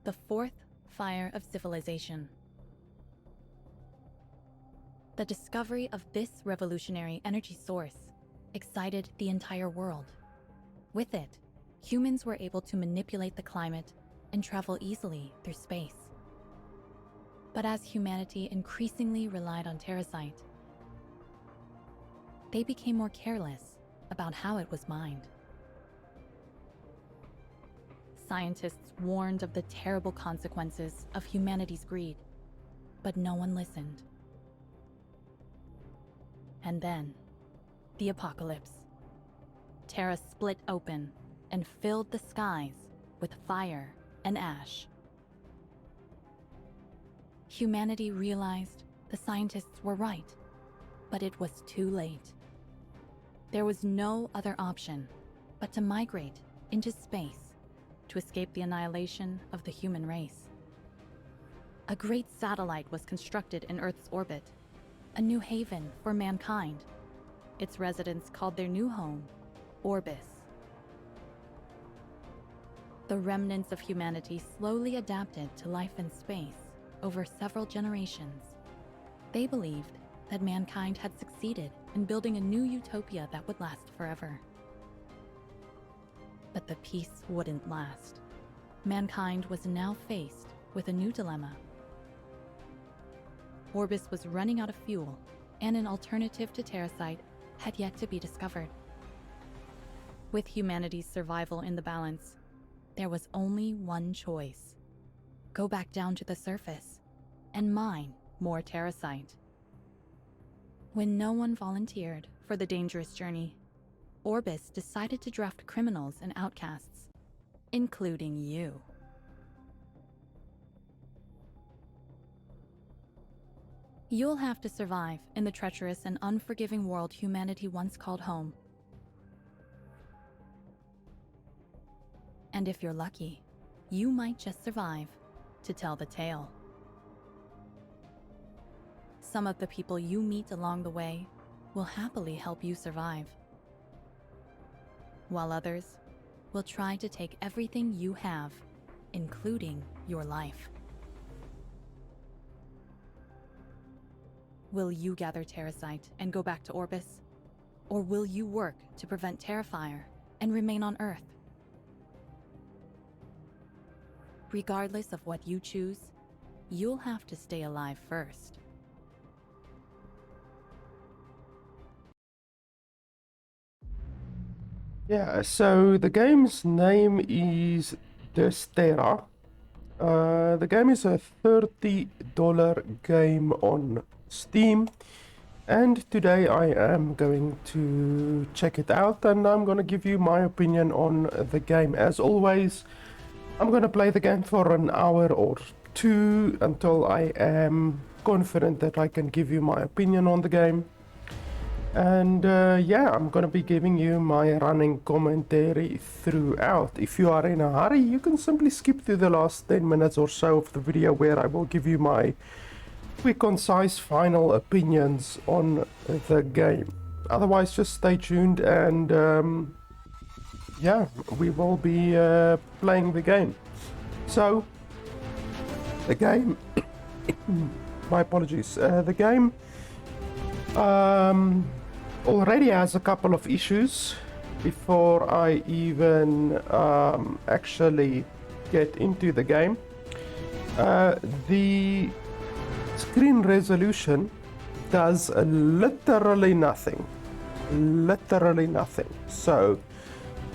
The fourth fire of civilization. The discovery of this revolutionary energy source excited the entire world. With it, humans were able to manipulate the climate and travel easily through space. But as humanity increasingly relied on terracite, they became more careless about how it was mined. Scientists warned of the terrible consequences of humanity's greed, but no one listened. And then, the apocalypse. Terra split open and filled the skies with fire and ash. Humanity realized the scientists were right, but it was too late. There was no other option but to migrate into space to escape the annihilation of the human race. A great satellite was constructed in Earth's orbit, a new haven for mankind. Its residents called their new home Orbis. The remnants of humanity slowly adapted to life in space over several generations. They believed that mankind had succeeded in building a new utopia that would last forever. But the peace wouldn't last. Mankind was now faced with a new dilemma. Orbis was running out of fuel, and an alternative to terracite had yet to be discovered. With humanity's survival in the balance, there was only one choice: go back down to the surface and mine more terracite. When no one volunteered for the dangerous journey, Orbis decided to draft criminals and outcasts, including you. You'll have to survive in the treacherous and unforgiving world humanity once called home. And if you're lucky, you might just survive to tell the tale. Some of the people you meet along the way will happily help you survive, while others will try to take everything you have, including your life. Will you gather terracite and go back to Orbis? Or will you work to prevent Terrafire and remain on Earth? Regardless of what you choose, you'll have to stay alive first. Yeah, so the game's name is Dysterra. The game is a $30 game on Steam, and today I am going to check it out and I'm going to give you my opinion on the game. As always, I'm going to play the game for an hour or two until I am confident that I can give you my opinion on the game. And yeah, I'm gonna be giving you my running commentary throughout. If you are in a hurry, you can simply skip to the last 10 minutes or so of the video where I will give you my quick, concise, final opinions on the game. Otherwise, just stay tuned and yeah, we will be playing the game. So, the game, my apologies, the game already has a couple of issues before I even actually get into the game. The screen resolution does literally nothing. Literally nothing. So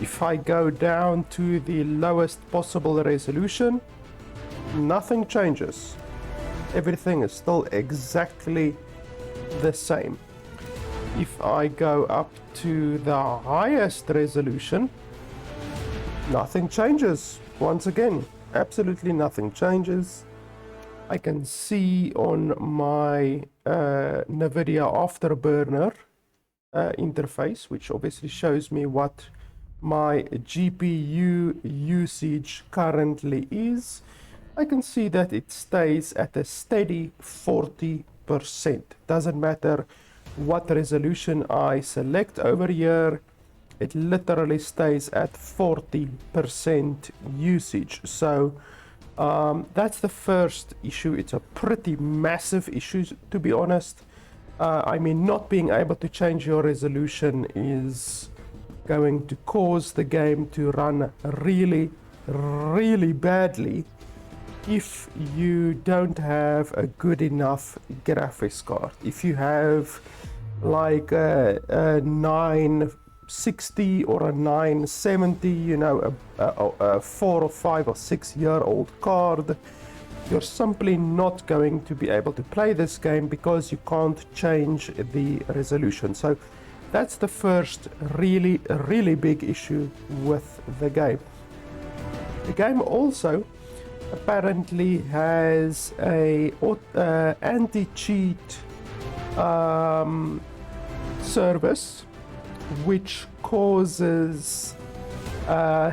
if I go down to the lowest possible resolution, nothing changes. Everything is still exactly the same. If I go up to the highest resolution, nothing changes. Once again, absolutely nothing changes. I can see on my NVIDIA Afterburner interface, which obviously shows me what my GPU usage currently is. I can see that it stays at a steady 40%. Doesn't matter what resolution I select over here, it literally stays at 40% usage. So That's the first issue. It's a pretty massive issue, to be honest. I mean, not being able to change your resolution is going to cause the game to run really, really badly if you don't have a good enough graphics card. If you have like a 960 or a 970, you know, a 4 or 5 or 6 year old card, you're simply not going to be able to play this game because you can't change the resolution. So that's the first really, really big issue with the game. The game also apparently has a anti-cheat service which causes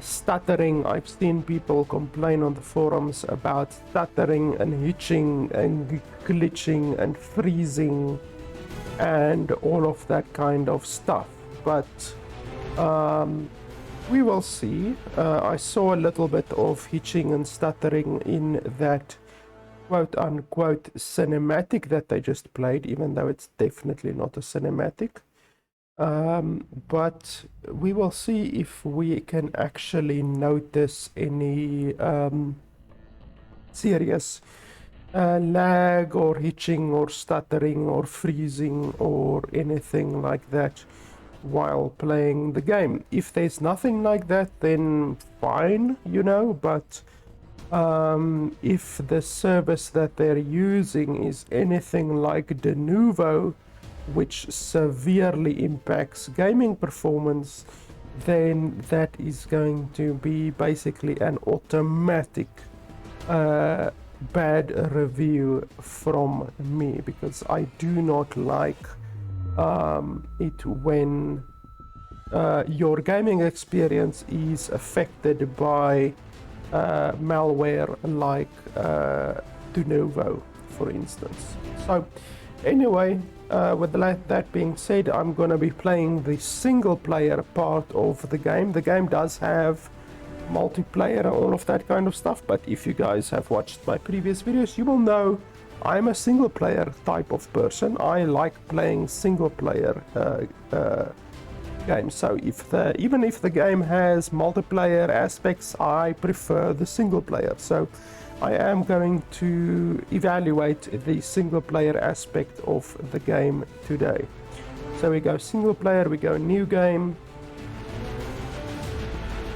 stuttering. I've seen people complain on the forums about stuttering and hitching and glitching and freezing and all of that kind of stuff, but we will see. I saw a little bit of hitching and stuttering in that quote-unquote cinematic that they just played, even though it's definitely not a cinematic. But we will see if we can actually notice any serious lag or hitching or stuttering or freezing or anything like that while playing the game. If there's nothing like that, then fine, you know, but if the service that they're using is anything like de novo, which severely impacts gaming performance, then that is going to be basically an automatic bad review from me, because I do not like it when your gaming experience is affected by malware like de novo, for instance. So anyway, with that being said, I'm gonna be playing the single player part of the game. The game does have multiplayer and all of that kind of stuff, but if you guys have watched my previous videos, you will know I'm a single player type of person. I like playing single player games. So even if the game has multiplayer aspects, I prefer the single player. So I am going to evaluate the single player aspect of the game today. So we go single player, we go new game.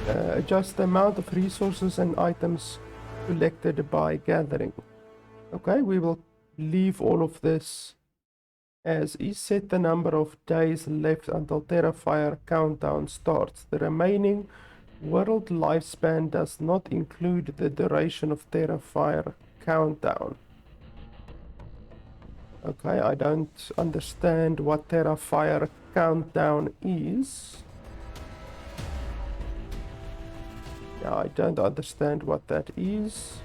Adjust the amount of resources and items collected by gathering. Okay, we will leave all of this as is. Set the number of days left until Terrafire countdown starts. The remaining world lifespan does not include the duration of Terrafire countdown. Okay, I don't understand what Terrafire countdown is. Yeah, I don't understand what that is.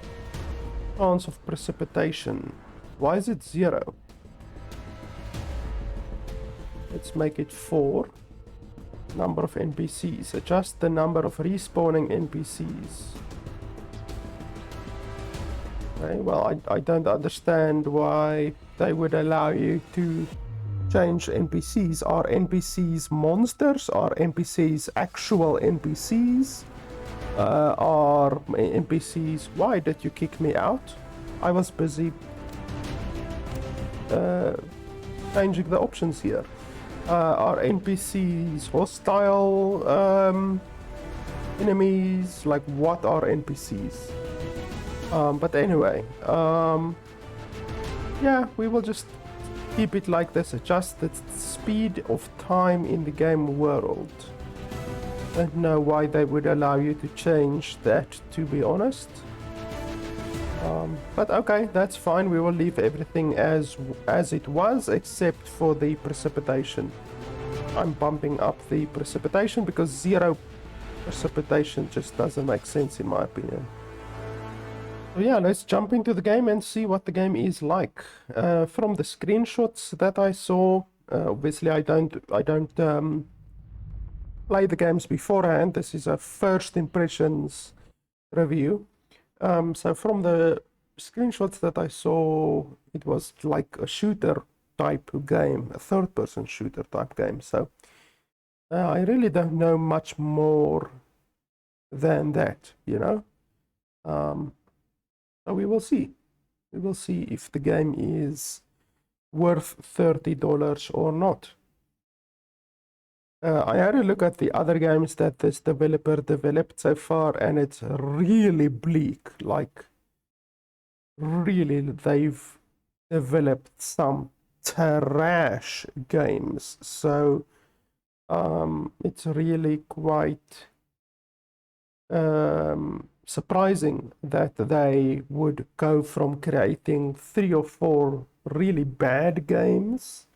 Chance of precipitation. Why is it 0? Let's make it 4. Number of NPCs. Adjust the number of respawning NPCs. Okay, well, I don't understand why they would allow you to change NPCs. Are NPCs monsters? Are NPCs actual NPCs? Are NPCs... Why did you kick me out? I was busy changing the options here. Are NPCs hostile enemies? Like, what are NPCs? But anyway, yeah, we will just keep it like this. Adjust the speed of time in the game world. Don't know why they would allow you to change that, to be honest. But okay, that's fine. We will leave everything as it was, except for the precipitation. I'm bumping up the precipitation because 0 precipitation just doesn't make sense in my opinion. So yeah, let's jump into the game and see what the game is like. From the screenshots that I saw, obviously I don't play the games beforehand. This is a first impressions review. So from the screenshots that I saw, it was like a shooter type game, a third-person shooter type game. So I really don't know much more than that, you know. So we will see. We will see if the game is worth $30 or not. I had a look at the other games that this developer developed so far, and it's really bleak. Like, really, they've developed some trash games. So, it's really quite surprising that they would go from creating 3 or 4 really bad games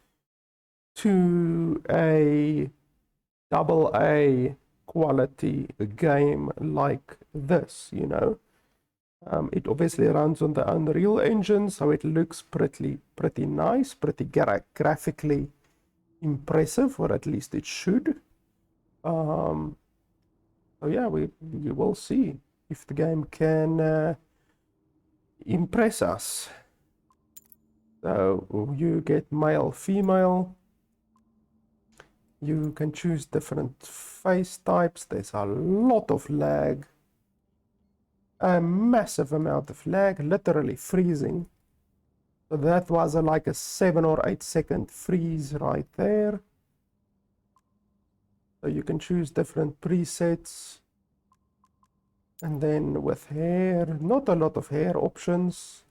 to a AA quality game like this, you know. It obviously runs on the Unreal Engine, so it looks pretty nice, pretty graphically impressive, or at least it should. So yeah, we will see if the game can impress us. So you get male, female. You can choose different face types. There's a lot of lag. A massive amount of lag, literally freezing. So that was like a 7 or 8 second freeze right there. So you can choose different presets. And then with hair, not a lot of hair options.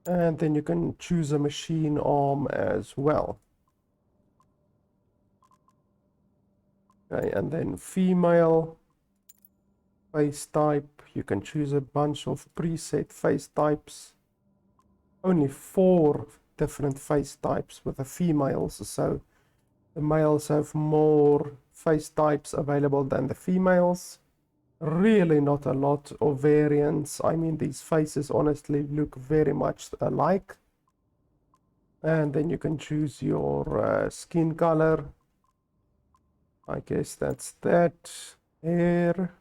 And then you can choose a machine arm as well. Okay, and then female face type. You can choose a bunch of preset face types. Only 4 different face types with the females, so the males have more face types available than the females. Really not a lot of variance. I mean, these faces honestly look very much alike. And then you can choose your skin color. I guess that's that. Hair.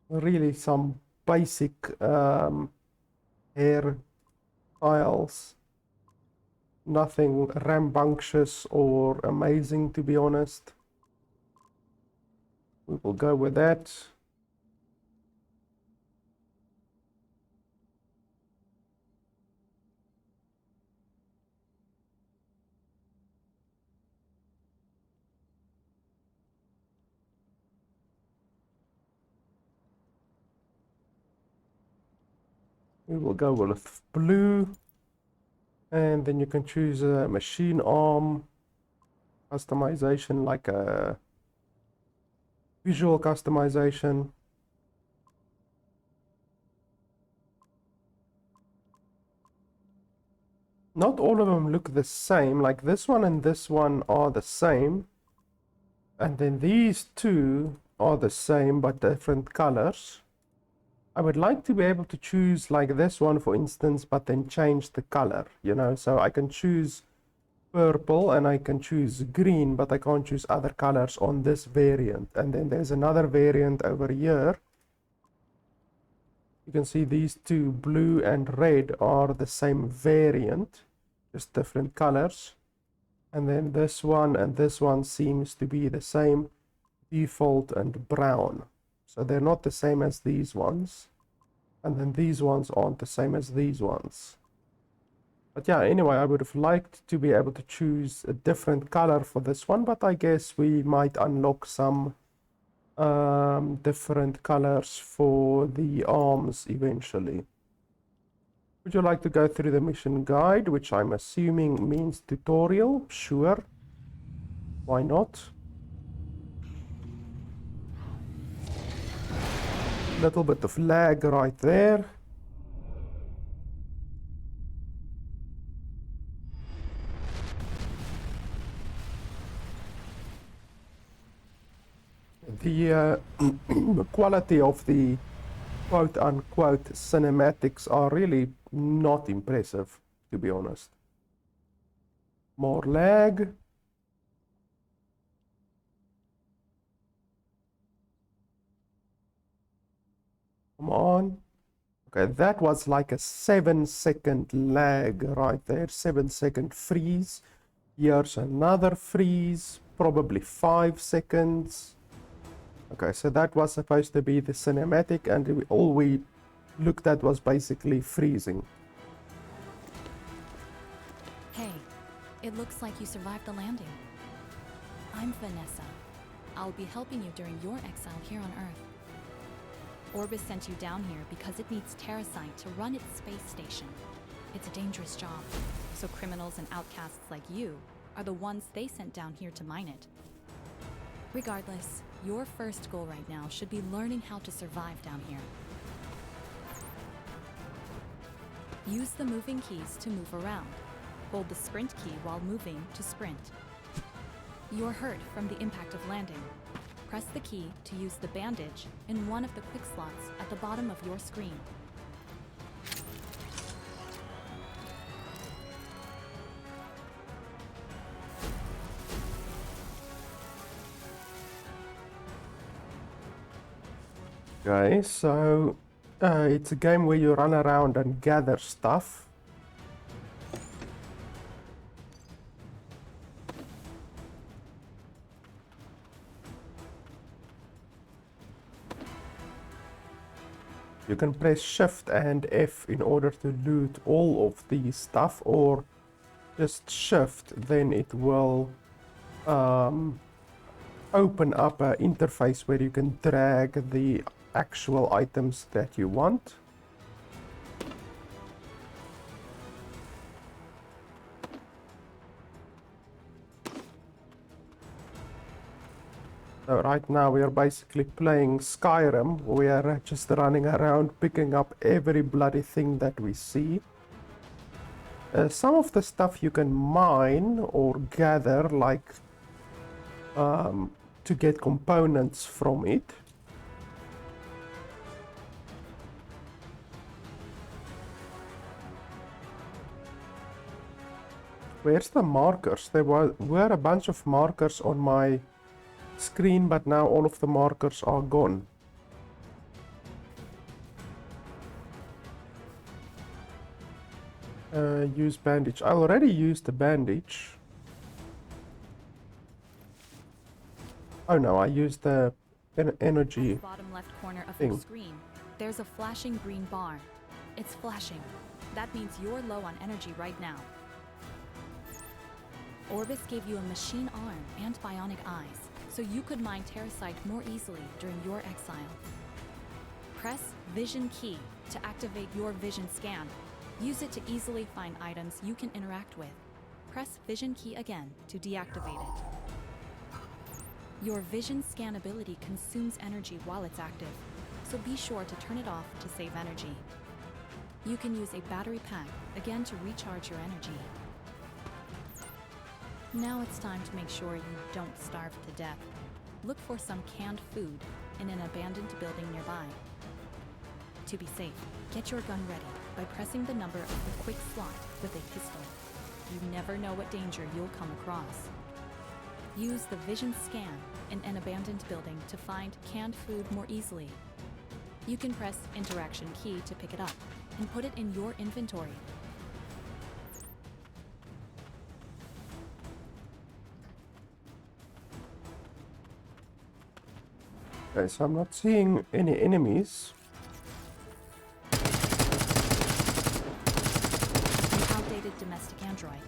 Really some basic hair styles. Nothing rambunctious or amazing, to be honest. We will go with that. We will go with blue. And then you can choose a machine arm customization, like a visual customization. Not all of them look the same. Like this one and this one are the same. And then these two are the same but different colors. I would like to be able to choose like this one, for instance, but then change the color, you know, so I can choose purple and I can choose green, but I can't choose other colors on this variant. And then there's another variant over here. You can see these two, blue and red, are the same variant, just different colors. And then this one and this one seems to be the same, default and brown. So they're not the same as these ones. And then these ones aren't the same as these ones. But yeah, anyway, I would have liked to be able to choose a different color for this one, but I guess we might unlock some different colors for the arms eventually. Would you like to go through the mission guide, which I'm assuming means tutorial? Sure. Why not? Little bit of lag right there. The quality of the quote-unquote cinematics are really not impressive, to be honest. More lag. Come on. Okay, that was like a 7-second lag right there. 7-second freeze. Here's another freeze. Probably 5 seconds. Okay, so that was supposed to be the cinematic, and all we looked at was basically freezing. Hey, it looks like you survived the landing. I'm Vanessa. I'll be helping you during your exile here on Earth. Orbis sent you down here because it needs Terrasite to run its space station. It's a dangerous job, so criminals and outcasts like you are the ones they sent down here to mine it. Regardless, your first goal right now should be learning how to survive down here. Use the moving keys to move around. Hold the sprint key while moving to sprint. You're hurt from the impact of landing. Press the key to use the bandage in one of the quick slots at the bottom of your screen. Okay, so it's a game where you run around and gather stuff. You can press Shift and F in order to loot all of the stuff, or just Shift, then it will open up an interface where you can drag the actual items that you want. So right now we are basically playing Skyrim. We are just running around picking up every bloody thing that we see. Some of the stuff you can mine or gather, like to get components from it. Where's the markers? There were a bunch of markers on my screen, but now all of the markers are gone. Use bandage. I already used the bandage. Oh no, I used the energy. At the bottom left corner of thing. your screen, there's a flashing green bar. It's flashing. That means you're low on energy right now. Orbis gave you a machine arm and bionic eyes, so you could mine Terrasite more easily during your exile. Press Vision Key to activate your Vision Scan. Use it to easily find items you can interact with. Press Vision Key again to deactivate it. Your Vision Scan ability consumes energy while it's active, so be sure to turn it off to save energy. You can use a battery pack again to recharge your energy. Now it's time to make sure you don't starve to death. Look for some canned food in an abandoned building nearby. To be safe, get your gun ready by pressing the number of the quick slot with a pistol. You never know what danger you'll come across. Use the Vision Scan in an abandoned building to find canned food more easily. You can press Interaction Key to pick it up and put it in your inventory. Okay, so I'm not seeing any enemies. An outdated domestic android.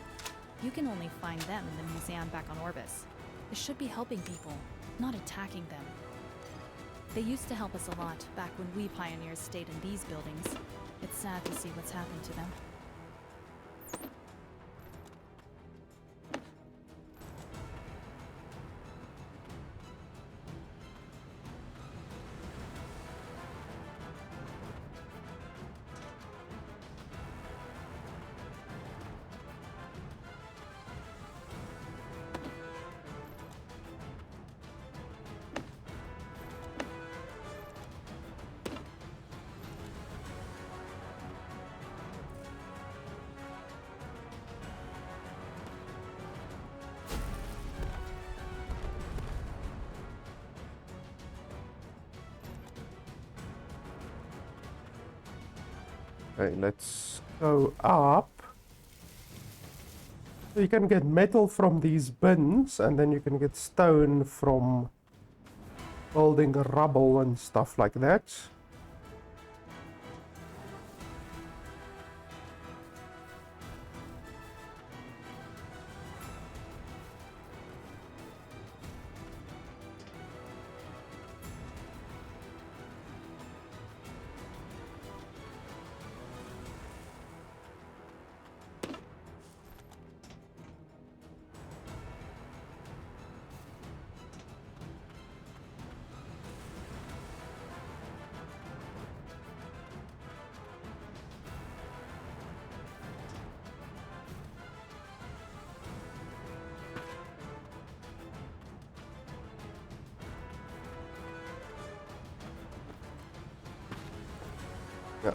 You can only find them in the museum back on Orbis. It should be helping people, not attacking them. They used to help us a lot back when we pioneers stayed in these buildings. It's sad to see what's happened to them. Okay, let's go up. So you can get metal from these bins, and then you can get stone from building rubble and stuff like that.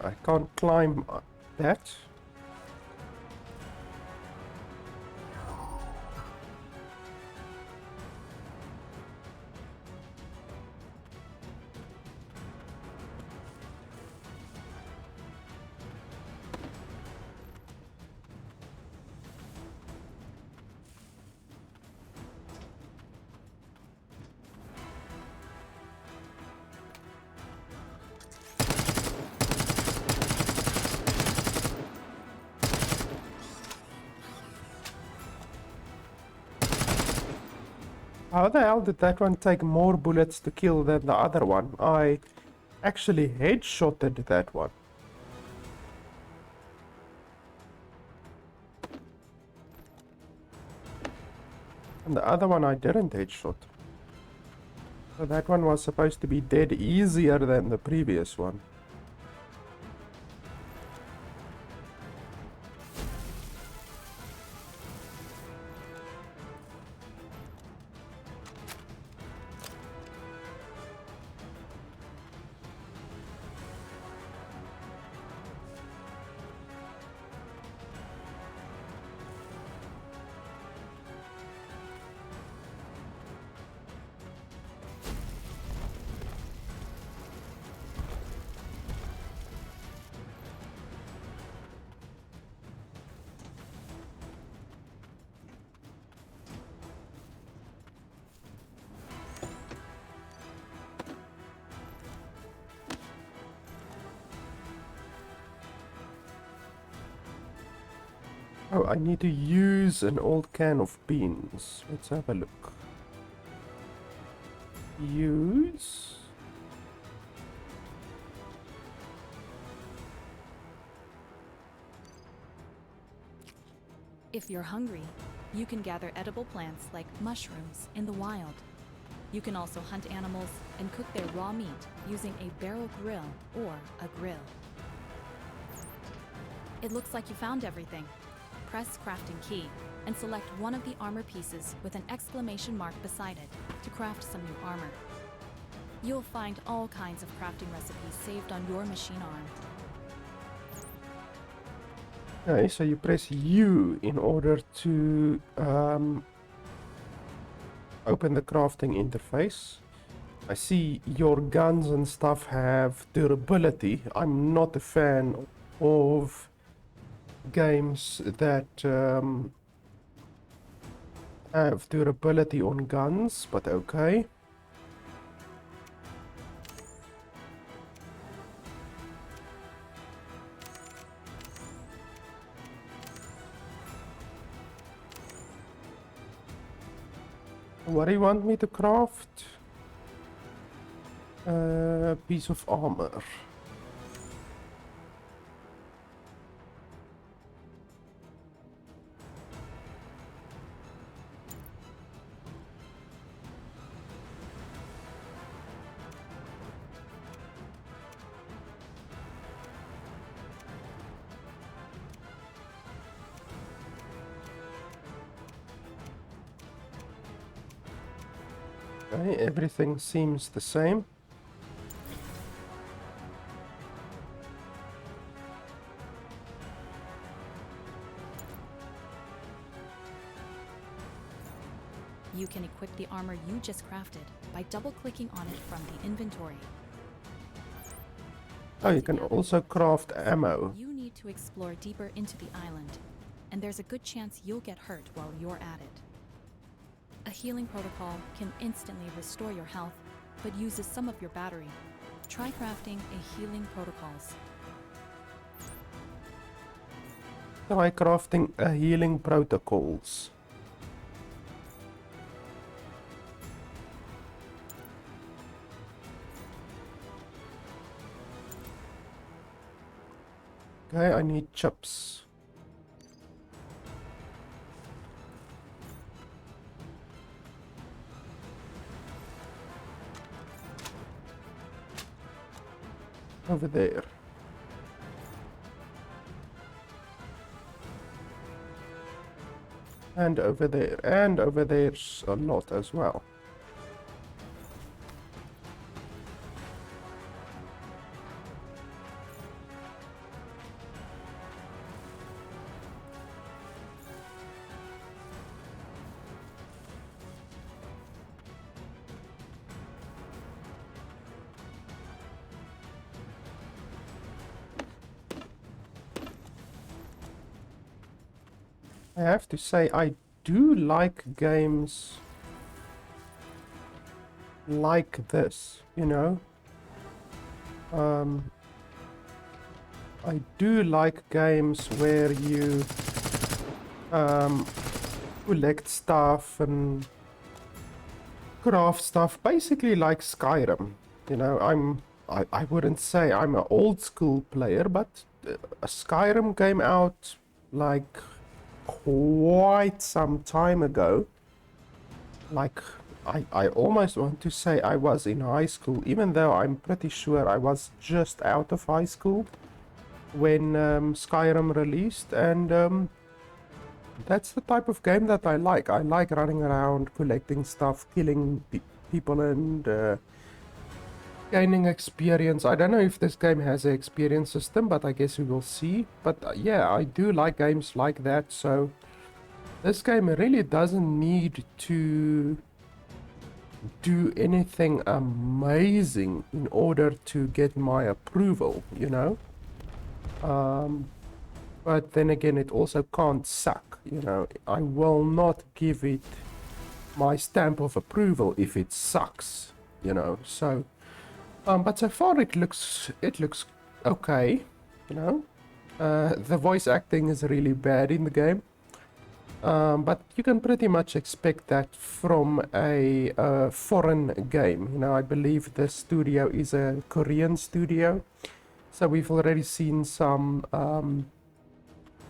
I can't climb that. How the hell did that one take more bullets to kill than the other one? I actually headshotted that one. And the other one I didn't headshot. So that one was supposed to be dead easier than the previous one. Oh, I need to use an old can of beans. Let's have a look. Use. If you're hungry, you can gather edible plants like mushrooms in the wild. You can also hunt animals and cook their raw meat using a barrel grill or a grill. It looks like you found everything. Press crafting key and select one of the armor pieces with an exclamation mark beside it to craft some new armor. You'll find all kinds of crafting recipes saved on your machine arm. Okay, so you press U in order to open the crafting interface. I see your guns and stuff have durability. I'm not a fan of games that have durability on guns, but okay. What do you want me to craft? A piece of armor. Okay, everything seems the same. You can equip the armor you just crafted by double-clicking on it from the inventory. Oh, you can also craft ammo. You need to explore deeper into the island, and there's a good chance you'll get hurt while you're at it. A healing protocol can instantly restore your health, but uses some of your battery. Try crafting a healing protocols. Try crafting a healing protocols. Okay, I need chips. Over there. And over there. And over there's a lot as well. I have to say, I do like games like this, you know. I do like games where you collect stuff and craft stuff, basically like Skyrim. You know, I wouldn't say I'm an old school player, but a Skyrim came out like quite some time ago. Like, I almost want to say I was in high school, even though I'm pretty sure I was just out of high school when Skyrim released, and that's the type of game that I like. I like running around, collecting stuff, killing people, and gaining experience. I don't know if this game has an experience system, but I guess we will see. But yeah, I do like games like that, so this game really doesn't need to do anything amazing in order to get my approval, you know? But then again, it also can't suck, you know? I will not give it my stamp of approval if it sucks, you know? So, but so far it looks okay, you know? The voice acting is really bad in the game. But you can pretty much expect that from a foreign game. You know, I believe the studio is a Korean studio. So we've already seen some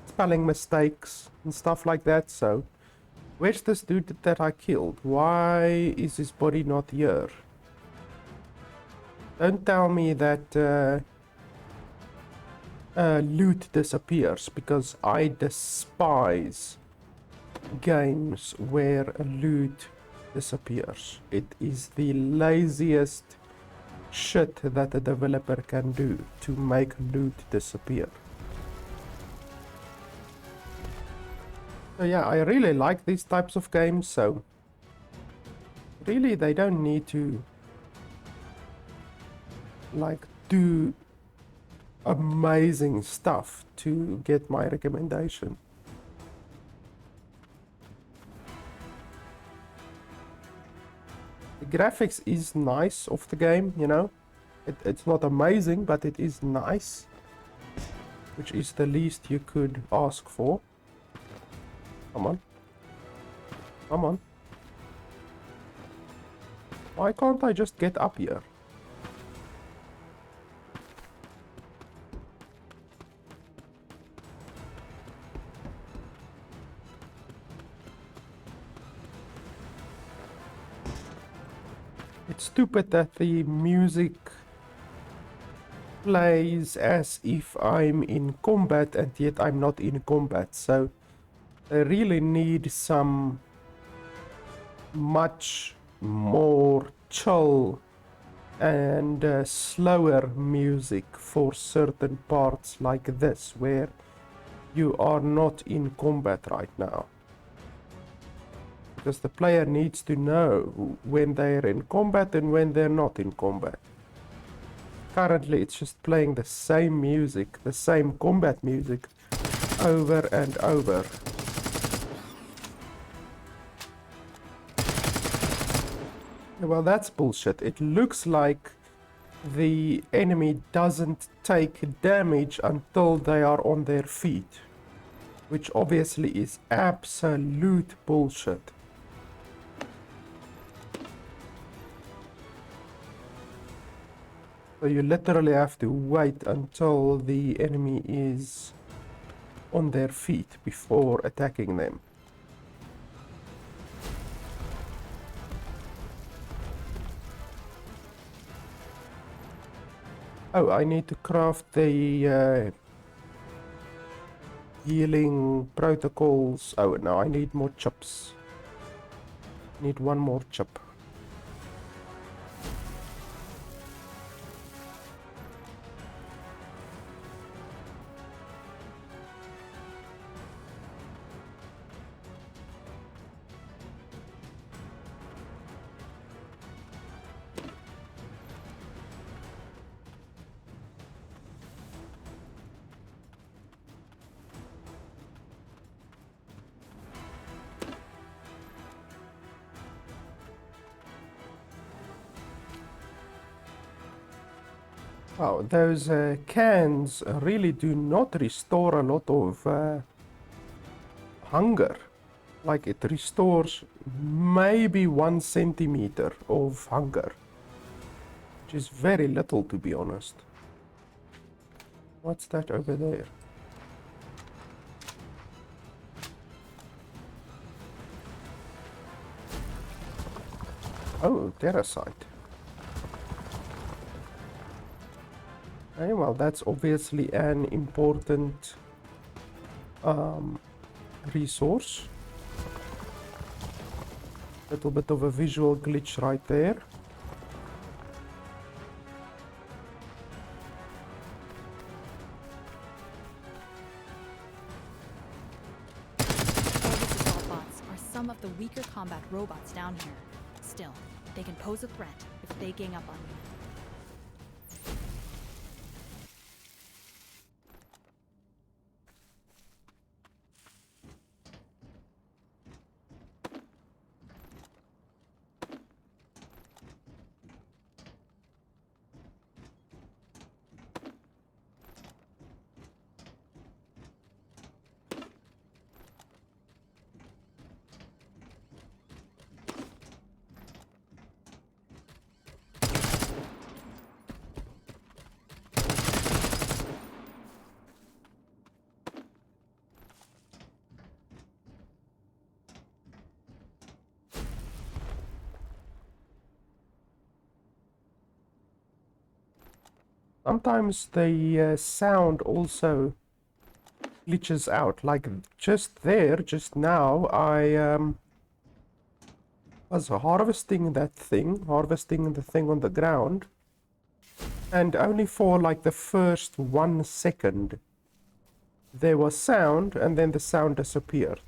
spelling mistakes and stuff like that. So, where's this dude that I killed? Why is his body not here? Don't tell me that loot disappears, because I despise games where loot disappears. It is the laziest shit that a developer can do, to make loot disappear. So yeah, I really like these types of games, so really they don't need to like do amazing stuff to get my recommendation. The graphics is nice of the game, you know. It's not amazing, but it is nice, which is the least you could ask for. Come on. Come on. Why can't I just get up here? It's stupid that the music plays as if I'm in combat, and yet I'm not in combat. So they really need some much more chill and slower music for certain parts like this, where you are not in combat right now. Because the player needs to know when they're in combat and when they're not in combat. currently it's just playing the same music, the same combat music, over and over. Well, that's bullshit. It looks like the enemy doesn't take damage until they are on their feet, which obviously is absolute bullshit. So you literally have to wait until the enemy is on their feet before attacking them. Oh, I need to craft the healing protocols. Oh, no, I need more chips. Need one more chip. Wow, those cans really do not restore a lot of hunger. Like it restores maybe 1 centimeter of hunger, which is very little to be honest. What's that over there? Oh, terracite. Okay, well, that's obviously an important resource. Little bit of a visual glitch right there. Orbital bots are some of the weaker combat robots down here. Still, they can pose a threat if they gang up on you. Sometimes the sound also glitches out. Like just there, just now, I was harvesting the thing on the ground, and only for like the first 1 second there was sound, and then the sound disappeared.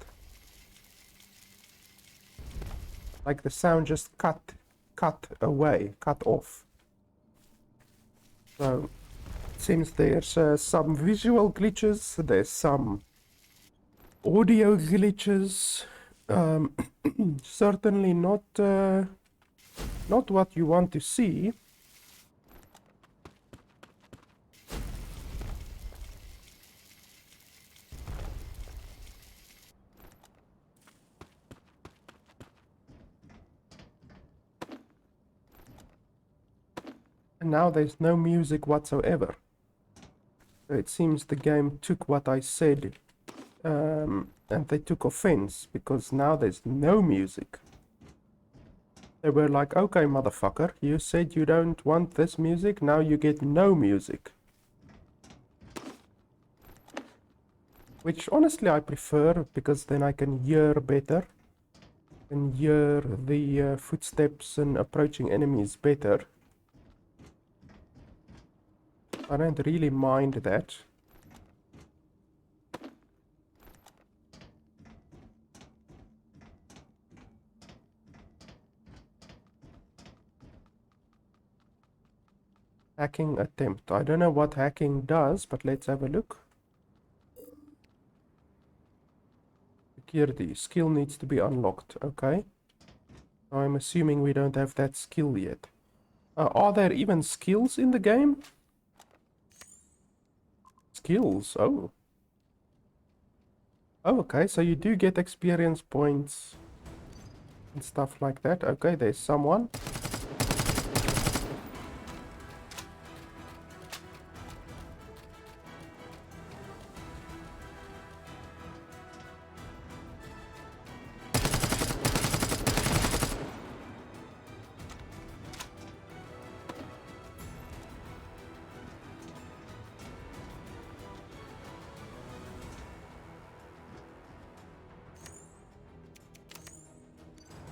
Like the sound just cut away, cut off. So it seems there's some visual glitches, there's some audio glitches. Certainly not what you want to see. And now there's no music whatsoever. So it seems the game took what I said, and they took offense, because now there's no music. They were like, okay, motherfucker, you said you don't want this music, now you get no music. Which honestly I prefer, because then I can hear better. And hear the footsteps and approaching enemies better. I don't really mind that. Hacking attempt. I don't know what hacking does, but let's have a look. Security. Skill needs to be unlocked. Okay. I'm assuming we don't have that skill yet. Are there even skills in the game? Skills. Oh. Oh, okay. So you do get experience points and stuff like that. Okay, there's someone.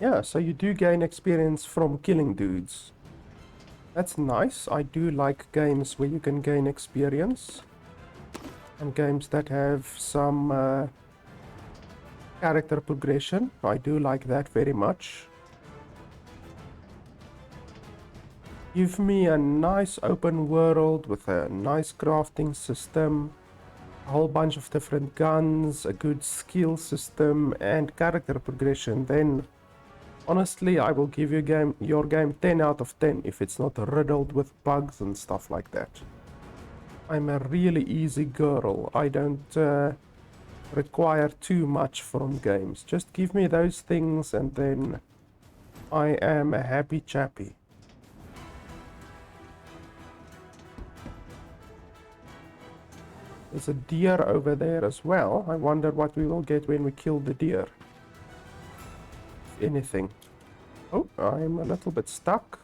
Yeah, so you do gain experience from killing dudes. That's nice. I do like games where you can gain experience. And games that have some character progression. I do like that very much. Give me a nice open world with a nice crafting system, a whole bunch of different guns, a good skill system, and character progression. Then, honestly, I will give your game 10 out of 10 if it's not riddled with bugs and stuff like that. I'm a really easy girl. I don't require too much from games. Just give me those things and then I am a happy chappy. There's a deer over there as well. I wonder what we will get when we kill the deer. If anything. Oh, I'm a little bit stuck.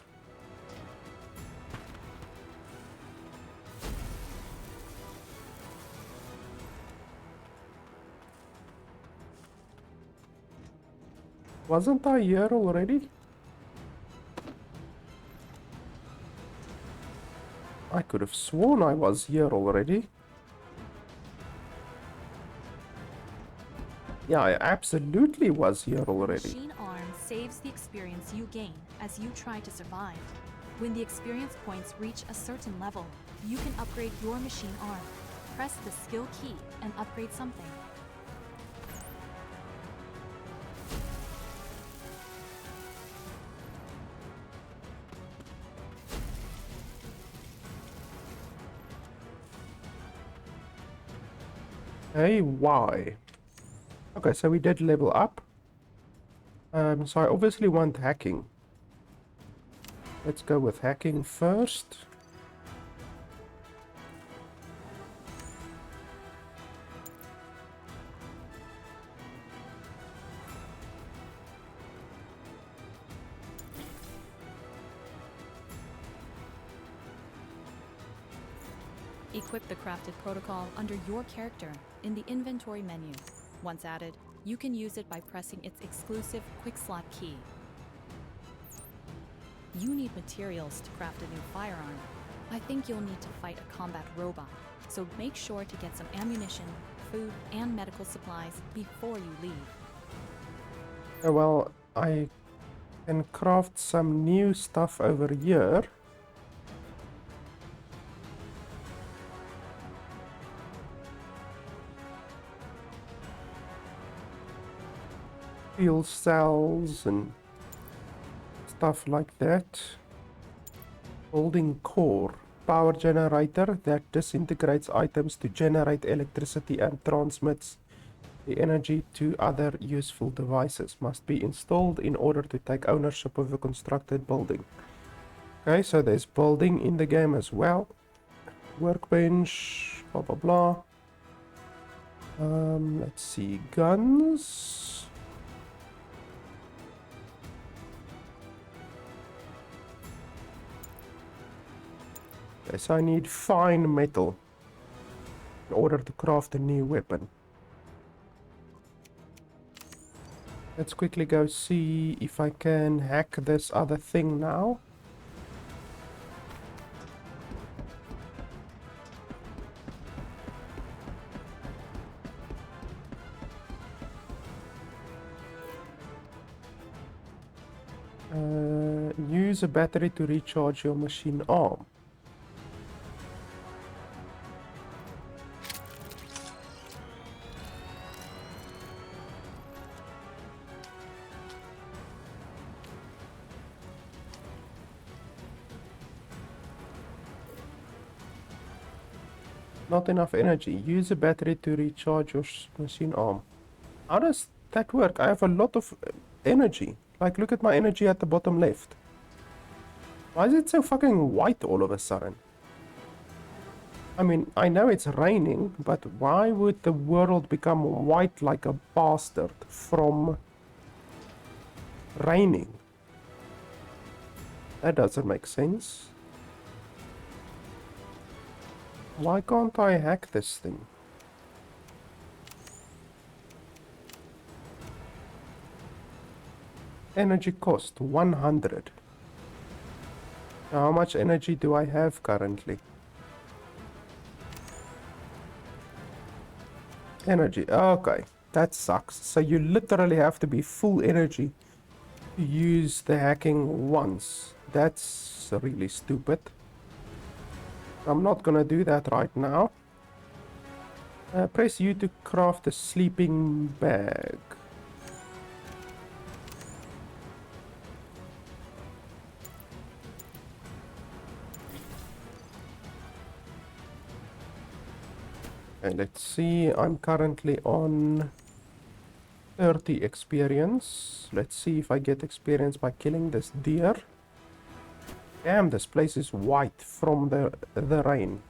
Wasn't I here already? I could have sworn I was here already. Yeah, I absolutely was here already. Machine arm saves the experience you gain as you try to survive. When the experience points reach a certain level, you can upgrade your machine arm. Press the skill key and upgrade something. Hey, why? Okay, so we did level up. So I obviously want hacking. Let's go with hacking first. Equip the crafted protocol under your character in the inventory menu. Once added, you can use it by pressing its exclusive quick slot key. You need materials to craft a new firearm. I think you'll need to fight a combat robot, so make sure to get some ammunition, food, and medical supplies before you leave. Well, I can craft some new stuff over here. Fuel cells and stuff like that. Building core. Power generator that disintegrates items to generate electricity and transmits the energy to other useful devices. Must be installed in order to take ownership of a constructed building. Okay, so there's building in the game as well. Workbench, blah blah blah. Let's see, guns. Okay, so I need fine metal in order to craft a new weapon. Let's quickly go see if I can hack this other thing now. Use a battery to recharge your machine arm. Not enough energy. Use a battery to recharge your machine arm. How does that work? I have a lot of energy. Like, look at my energy at the bottom left. Why is it so fucking white all of a sudden? I mean, I know it's raining, but why would the world become white like a bastard from raining? That doesn't make sense. Why can't I hack this thing? Energy cost 100. Now, how much energy do I have currently? Energy. Okay, that sucks. So you literally have to be full energy to use the hacking once. That's really stupid. I'm not gonna do that right now. Press U to craft a sleeping bag. Okay, let's see. I'm currently on 30 experience. Let's see if I get experience by killing this deer. Damn, this place is white from the rain.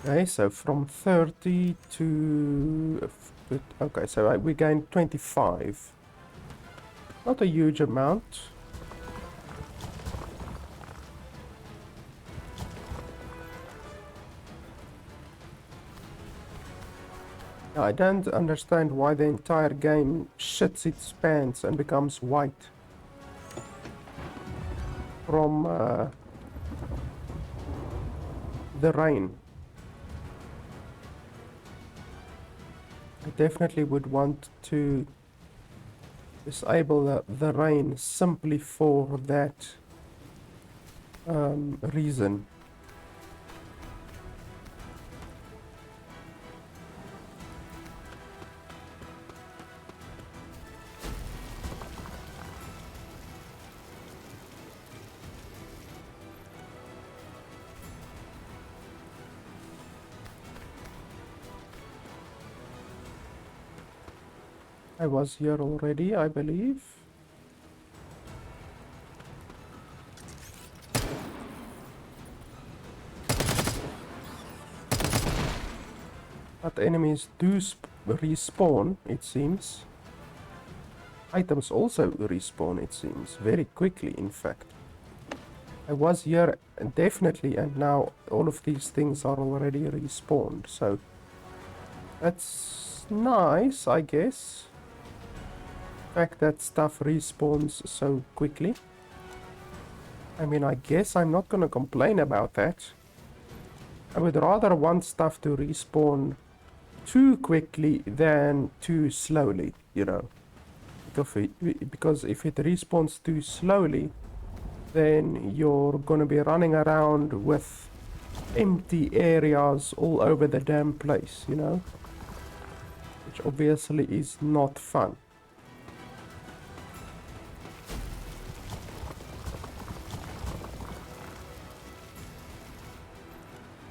Okay, so from 30 to... Okay, so we gained 25. Not a huge amount. I don't understand why the entire game shits its pants and becomes white from the rain. I definitely would want to disable the rain simply for that reason. I was here already, I believe. But enemies do respawn, it seems. Items also respawn, it seems. Very quickly, in fact. I was here definitely, and now all of these things are already respawned, so that's nice, I guess. The fact that stuff respawns so quickly. I mean, I guess I'm not gonna complain about that. I would rather want stuff to respawn too quickly than too slowly, you know. Because if it respawns too slowly, then you're gonna be running around with empty areas all over the damn place, you know? Which obviously is not fun.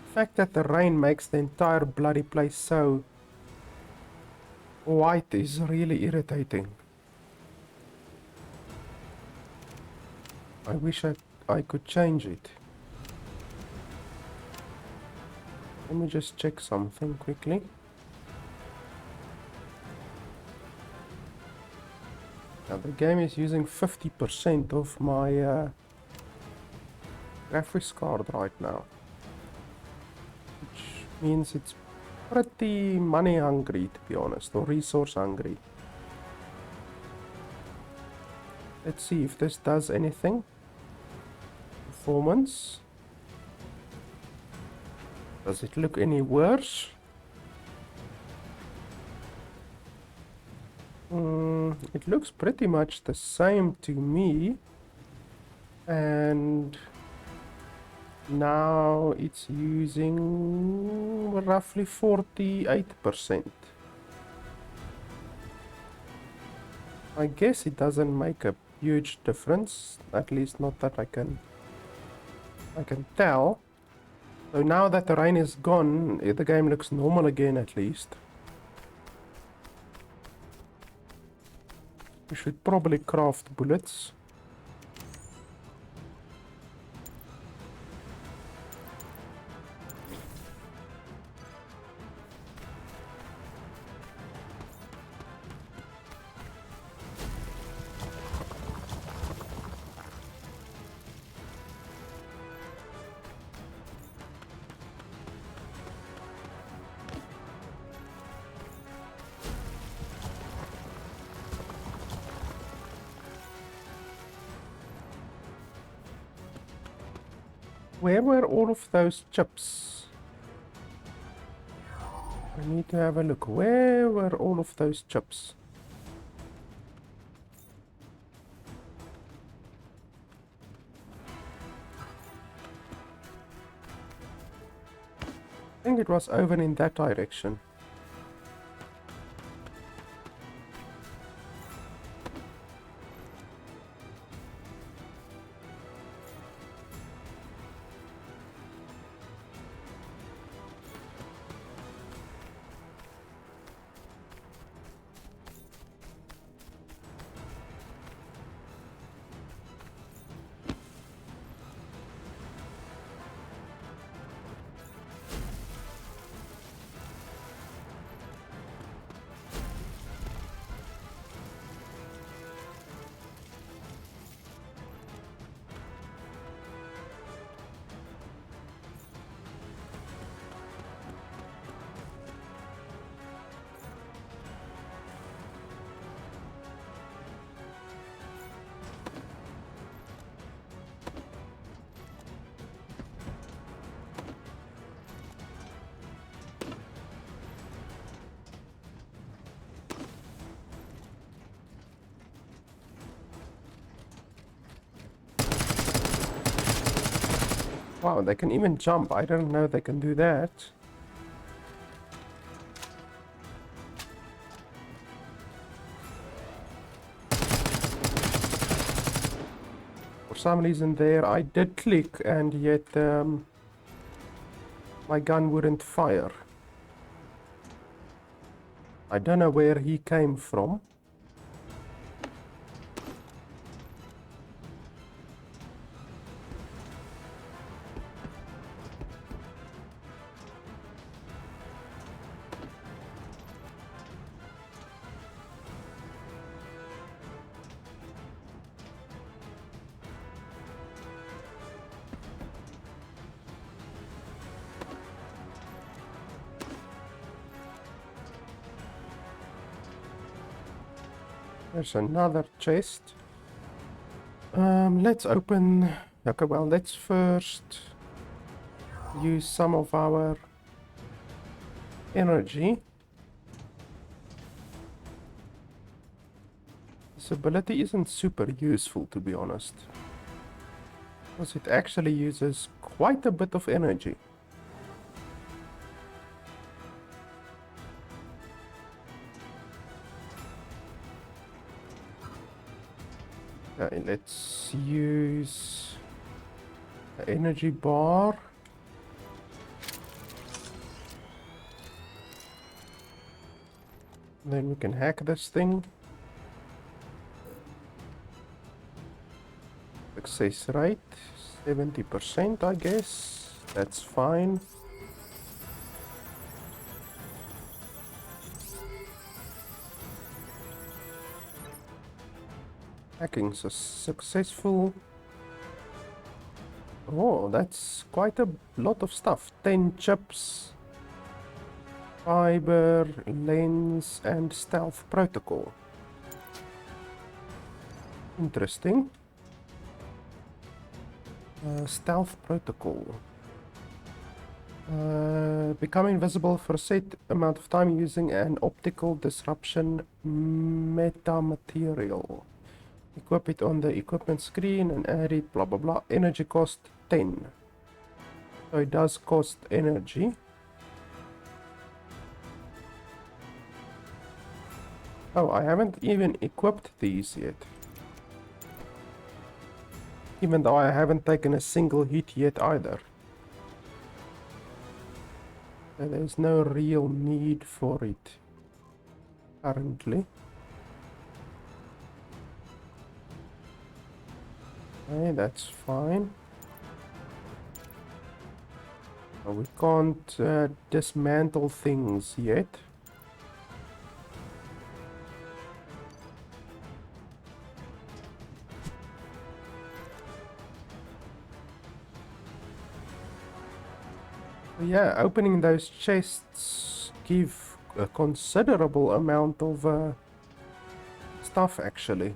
The fact that the rain makes the entire bloody place so white is really irritating. I wish I could change it. Let me just check something quickly. Now the game is using 50% of my graphics card right now. Which means it's pretty money hungry, to be honest, or resource hungry. Let's see if this does anything. Performance. Does it look any worse? It looks pretty much the same to me. And now it's using roughly 48%. I guess it doesn't make a huge difference, at least not that I can tell. So now that the rain is gone, the game looks normal again at least. We should probably craft bullets. Where were all of those chips? I need to have a look. Where were all of those chips? I think it was over in that direction. Wow, they can even jump. I didn't know they can do that. For some reason there, I did click and yet my gun wouldn't fire. I don't know where he came from. There's another chest. Let's open... Okay, well, let's first use some of our energy. This ability isn't super useful, to be honest, because it actually uses quite a bit of energy. Okay, let's use the energy bar. Then we can hack this thing. Success rate 70%, I guess. That's fine. Hacking successful. Oh, that's quite a lot of stuff. 10 chips, fiber, lens, and stealth protocol. Interesting. Stealth protocol. Become invisible for a set amount of time using an optical disruption metamaterial. Equip it on the equipment screen and add it, blah blah blah. Energy cost 10. So it does cost energy. Oh, I haven't even equipped these yet. Even though I haven't taken a single hit yet either. So there's no real need for it currently. Okay, that's fine. We can't dismantle things yet. Yeah, opening those chests give a considerable amount of stuff actually.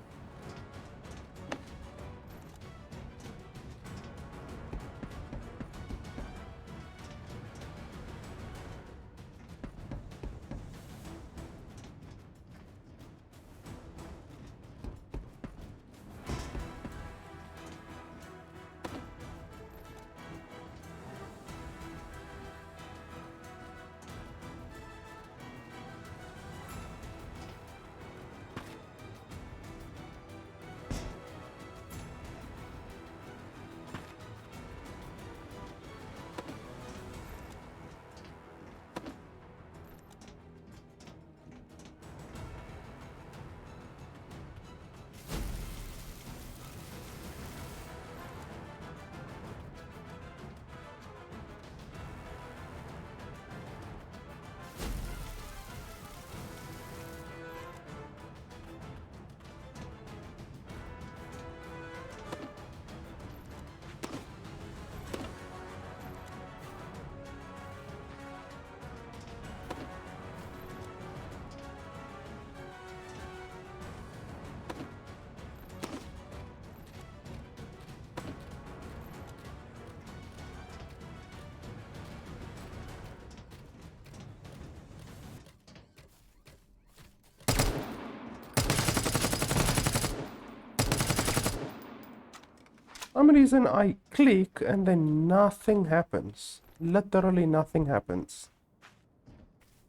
For some reason I click and then nothing happens. Literally nothing happens.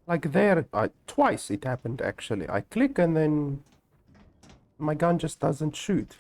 Like there, twice it happened actually. I click and then my gun just doesn't shoot.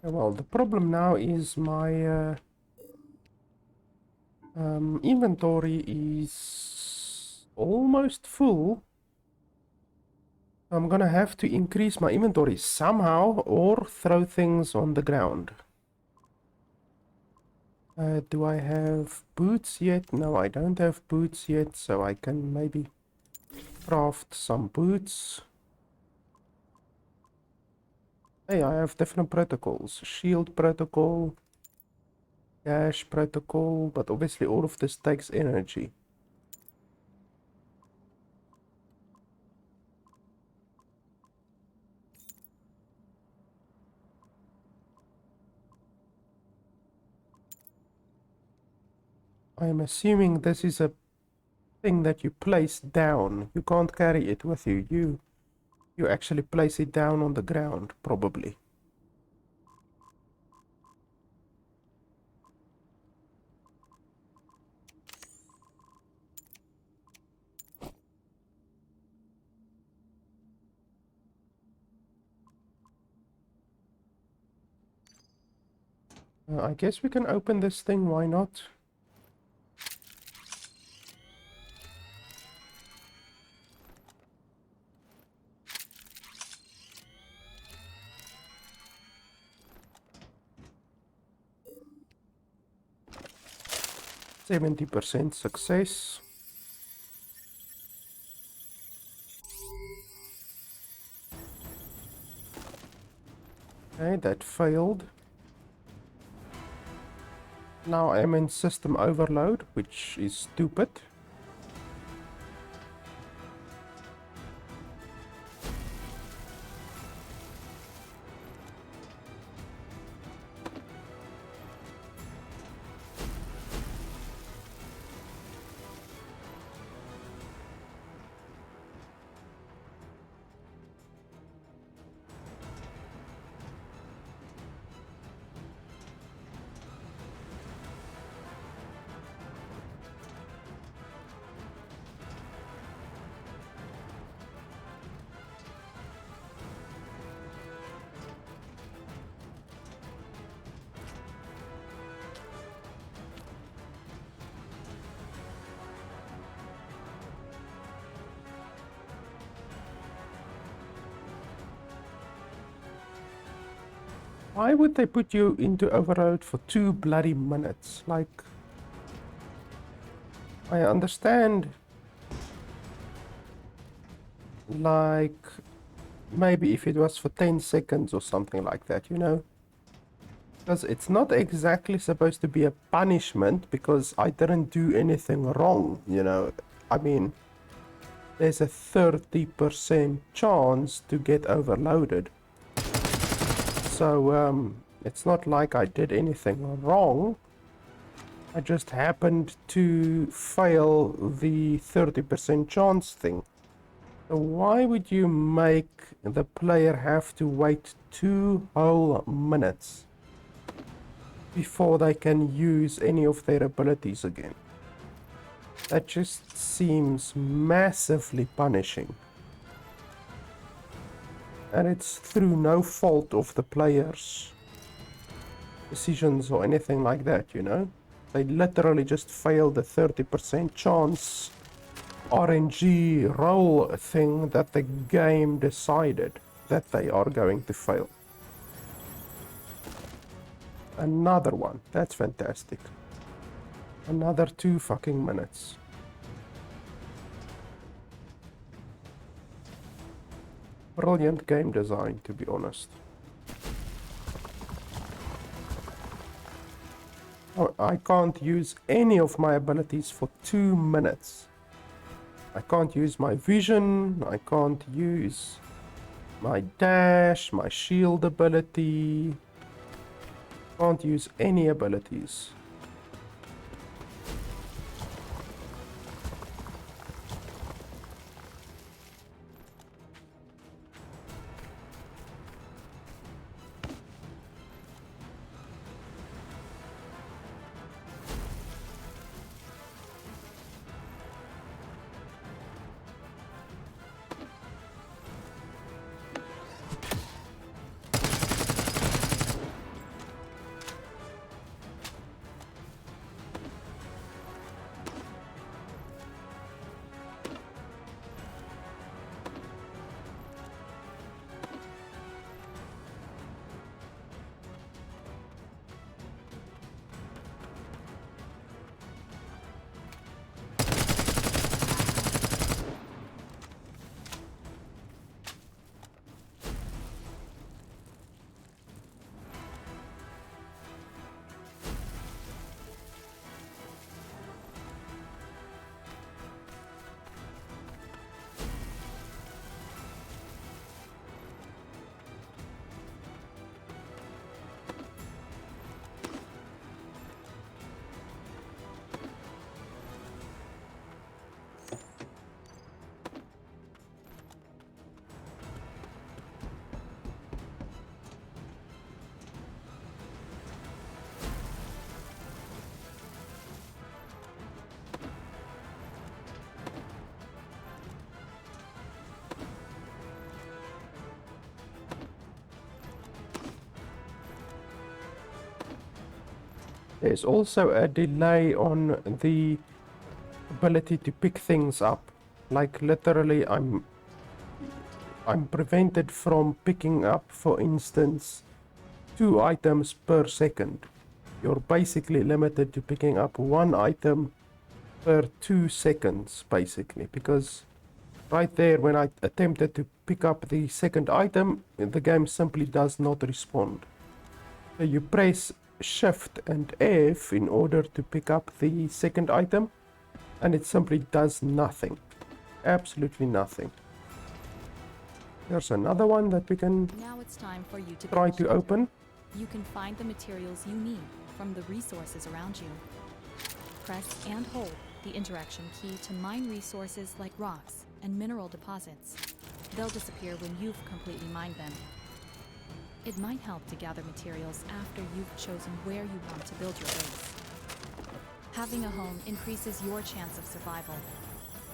Well, the problem now is my inventory is almost full. I'm gonna have to increase my inventory somehow or throw things on the ground. Do I have boots yet? No, I don't have boots yet, so I can maybe craft some boots. Hey, I have different protocols. Shield protocol, dash protocol, but obviously all of this takes energy. I am assuming this is a thing that you place down. You can't carry it with you. You actually place it down on the ground, probably. I guess we can open this thing, why not? %70 success. Okay, that failed. Now I'm in system overload, which is stupid. Why would they put you into overload for 2 bloody minutes? Like, I understand, like, maybe if it was for 10 seconds or something like that, you know? Because it's not exactly supposed to be a punishment because I didn't do anything wrong, you know? I mean, there's a 30% chance to get overloaded. So, it's not like I did anything wrong. I just happened to fail the 30% chance thing. So why would you make the player have to wait 2 whole minutes before they can use any of their abilities again? That just seems massively punishing. And it's through no fault of the players' decisions or anything like that, you know? They literally just failed the 30% chance RNG roll thing that the game decided that they are going to fail. Another one. That's fantastic. Another 2 fucking minutes. Brilliant game design, to be honest. Oh, I can't use any of my abilities for 2 minutes. I can't use my vision, I can't use my dash, my shield ability. Can't use any abilities. There's also a delay on the ability to pick things up. Like literally I'm prevented from picking up, for instance, 2 items per second. You're basically limited to picking up 1 item per 2 seconds, basically, because right there when I attempted to pick up the second item, the game simply does not respond. So you press Shift and F in order to pick up the second item, and it simply does nothing. Absolutely nothing. There's another one that we can Now it's time for you to try build to shelter. open. You can find the materials you need from the resources around you. Press and hold the interaction key to mine resources like rocks and mineral deposits. They'll disappear when you've completely mined them. It might help to gather materials after you've chosen where you want to build your base. Having a home increases your chance of survival.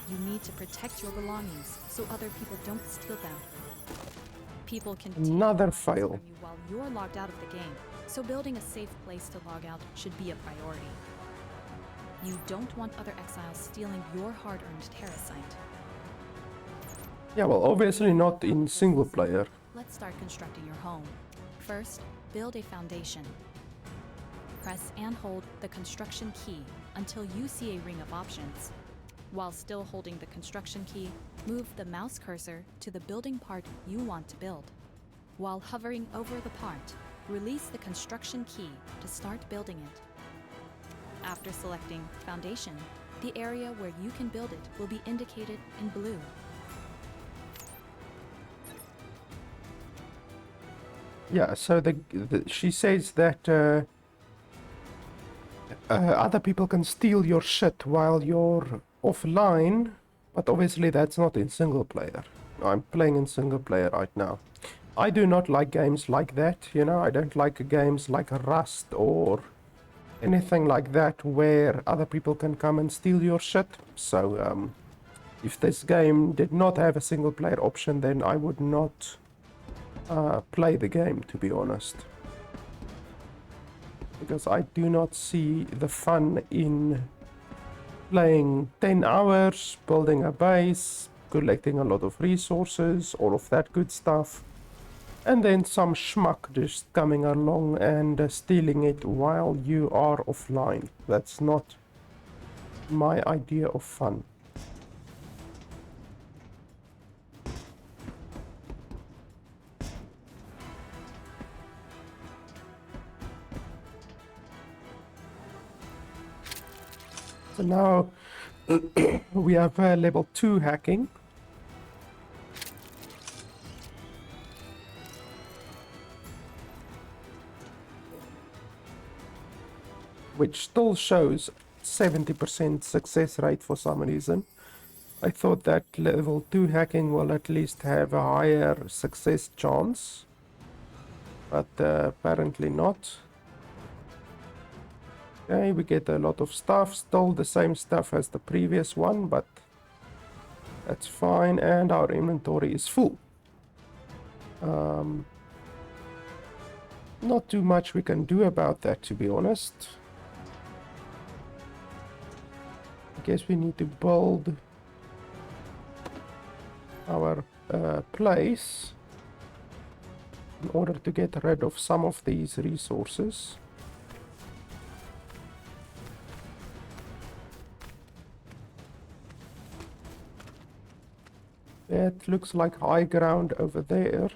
You need to protect your belongings so other people don't steal them. People can take Another items fail. from you while you're logged out of the game, so building a safe place to log out should be a priority. You don't want other exiles stealing your hard-earned terracite. Yeah, well, obviously not in single player. Let's start constructing your home. First, build a foundation. Press and hold the construction key until you see a ring of options. While still holding the construction key, move the mouse cursor to the building part you want to build. While hovering over the part, release the construction key to start building it. After selecting Foundation, the area where you can build it will be indicated in blue. Yeah, so she says that other people can steal your shit while you're offline, but obviously that's not in single player. I'm playing in single player right now. I do not like games like that, you know. I don't like games like Rust or anything like that where other people can come and steal your shit. So if this game did not have a single player option, then I would not play the game, to be honest, because I do not see the fun in playing 10 hours, building a base, collecting a lot of resources, all of that good stuff, and then some schmuck just coming along and stealing it while you are offline. That's not my idea of fun. So now we have level 2 hacking. Which still shows 70% success rate for some reason. I thought that level 2 hacking will at least have a higher success chance, but apparently not. Okay, we get a lot of stuff, still the same stuff as the previous one, but that's fine, and our inventory is full. Not too much we can do about that, to be honest. I guess we need to build our place in order to get rid of some of these resources. It looks like high ground over there.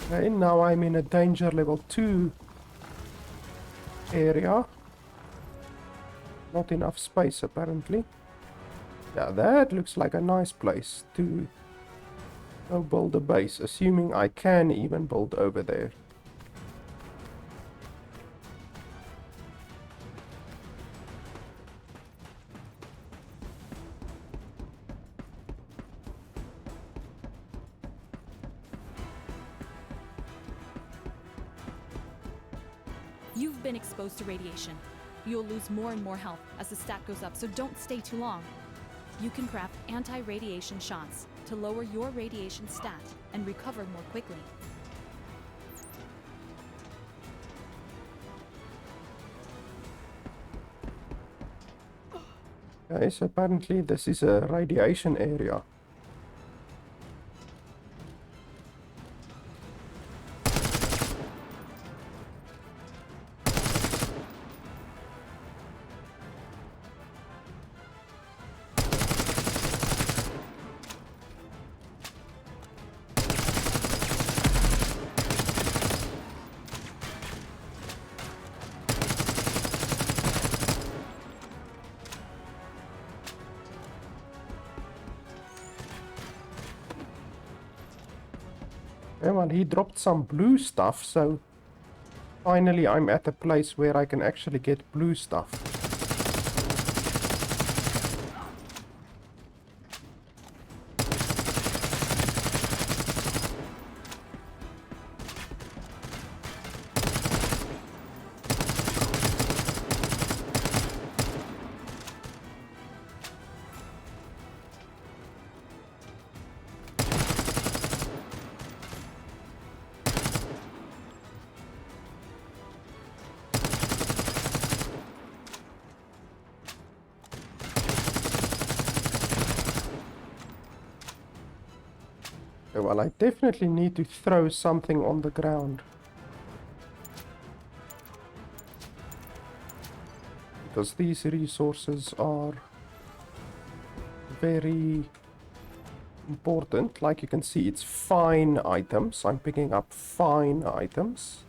Okay, now I'm in a danger level 2 area. Not enough space, apparently. Yeah, that looks like a nice place to go build a base, assuming I can even build over there. You've been exposed to radiation. You'll lose more and more health as the stat goes up, so don't stay too long. You can craft anti-radiation shots to lower your radiation stat and recover more quickly. Okay, so apparently this is a radiation area. Okay, well, he dropped some blue stuff, so finally I'm at a place where I can actually get blue stuff. Well, I definitely need to throw something on the ground. Because these resources are very important. Like you can see, it's fine items. I'm picking up fine items.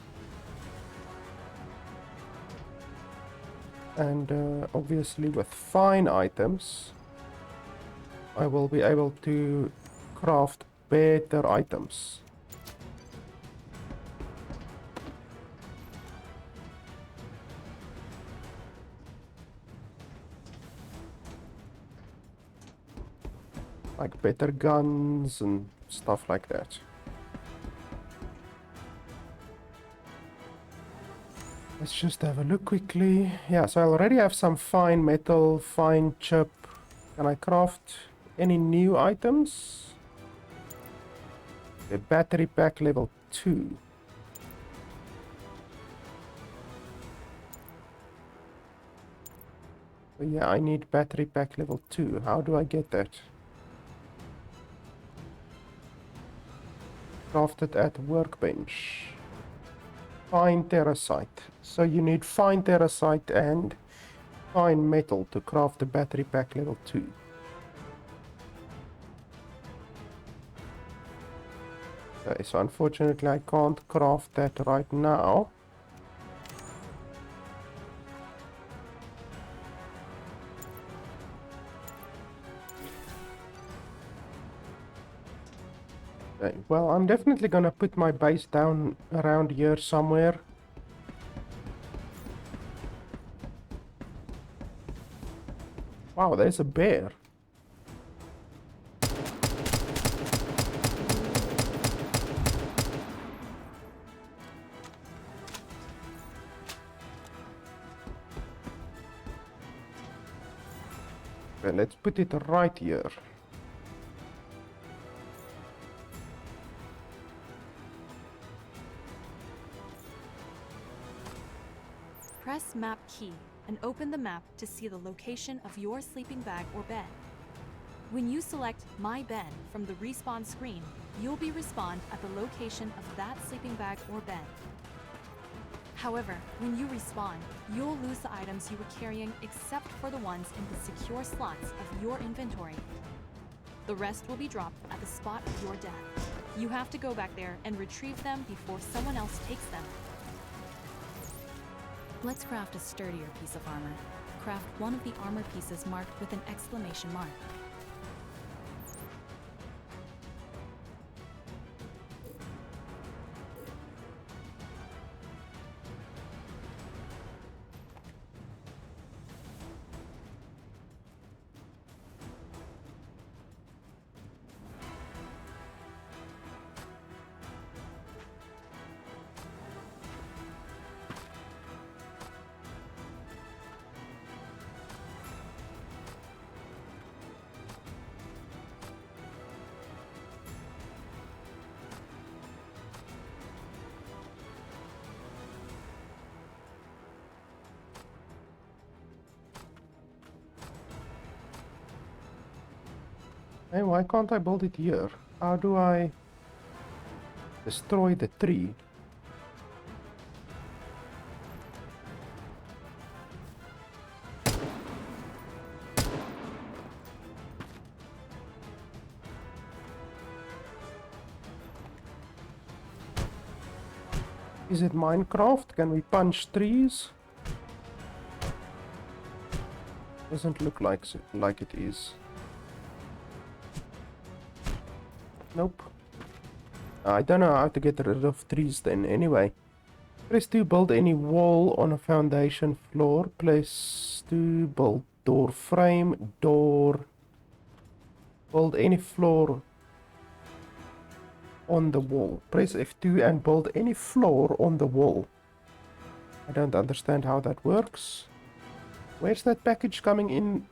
And obviously with fine items, I will be able to craft better items. Like better guns and stuff like that. Let's just have a look quickly. Yeah, so I already have some fine metal, fine chip. Can I craft any new items? A battery pack level 2. So yeah, I need battery pack level 2. How do I get that? Crafted at workbench. Fine terracite. So you need fine terracite and fine metal to craft the battery pack level 2. Okay, so unfortunately I can't craft that right now. Okay, well, I'm definitely gonna put my base down around here somewhere. Wow, there's a bear. Okay, let's put it right here. Press Map key and open the map to see the location of your sleeping bag or bed. When you select My Bed from the respawn screen, you'll be respawned at the location of that sleeping bag or bed. However, when you respawn, you'll lose the items you were carrying except for the ones in the secure slots of your inventory. The rest will be dropped at the spot of your death. You have to go back there and retrieve them before someone else takes them. Let's craft a sturdier piece of armor. craft one of the armor pieces marked with an exclamation mark. Hey, why can't I build it here? How do I destroy the tree? Is it Minecraft? Can we punch trees? Doesn't look like it is. Nope. I don't know how to get rid of trees then. Anyway, press to build any wall on a foundation floor. Press to build door frame, door. Build any floor on the wall. Press F2 and build any floor on the wall. I don't understand how that works. Where's that package coming in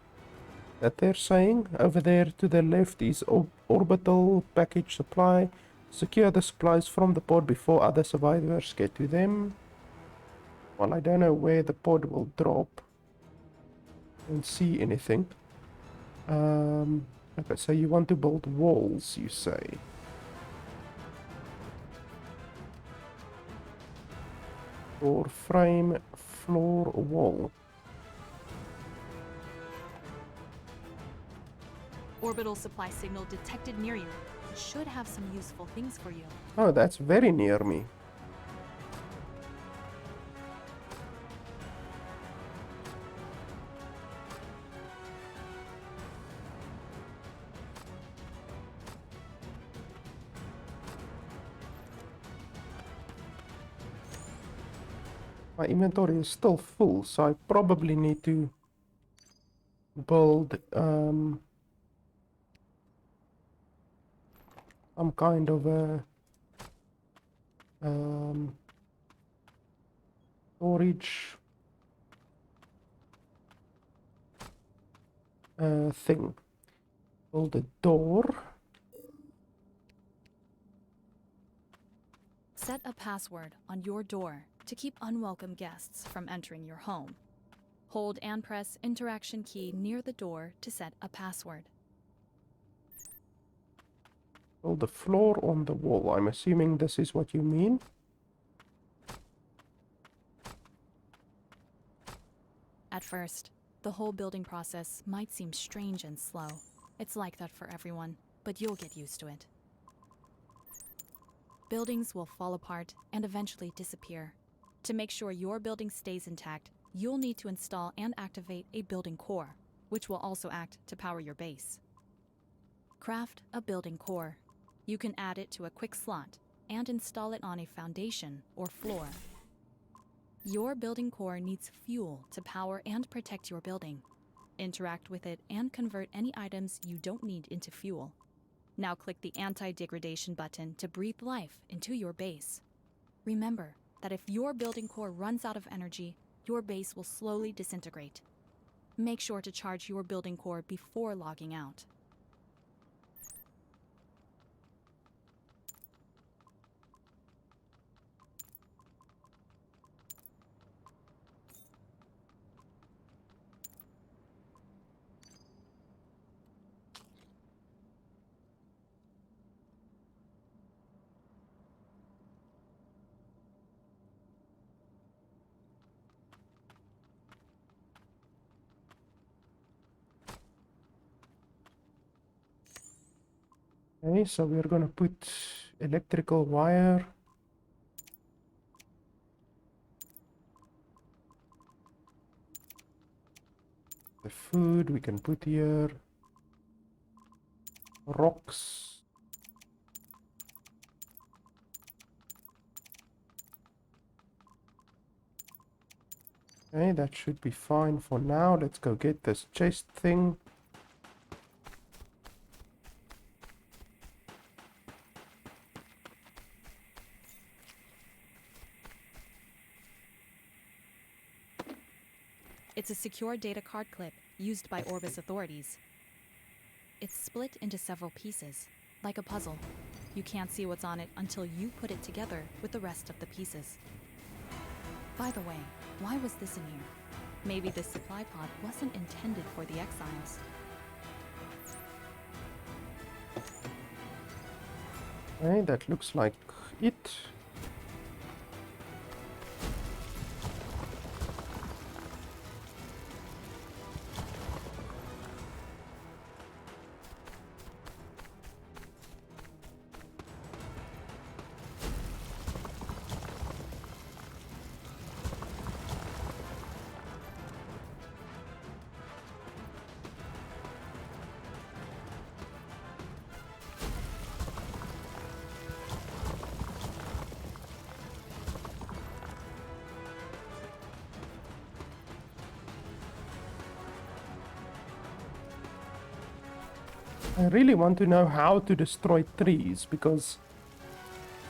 that they're saying? Over there to the left is orbital package supply. Secure the supplies from the pod before other survivors get to them. Well, I don't know where the pod will drop. Don't see anything. Okay, so you want to build walls, you say? Door frame, floor, wall. Orbital supply signal detected near you. It should have some useful things for you. Oh, that's very near me. My inventory is still full, so I probably need to build some kind of a storage thing. Build a door. Set a password on your door to keep unwelcome guests from entering your home. Hold and press interaction key near the door to set a password. Build a floor on the wall. I'm assuming this is what you mean. At first, the whole building process might seem strange and slow. It's like that for everyone, but you'll get used to it. Buildings will fall apart and eventually disappear. To make sure your building stays intact, you'll need to install and activate a building core, which will also act to power your base. Craft a building core. You can add it to a quick slot and install it on a foundation or floor. Your building core needs fuel to power and protect your building. Interact with it and convert any items you don't need into fuel. Now click the anti-degradation button to breathe life into your base. Remember that if your building core runs out of energy, your base will slowly disintegrate. Make sure to charge your building core before logging out. Okay, so we're gonna put electrical wire. The food we can put here. Rocks. Okay, that should be fine for now. Let's go get this chest thing. It's a secure data card clip used by Orbis authorities. It's split into several pieces, like a puzzle. You can't see what's on it until you put it together with the rest of the pieces. By the way, why was this in here? Maybe this supply pod wasn't intended for the exiles. Okay, that looks like it. I really want to know how to destroy trees, because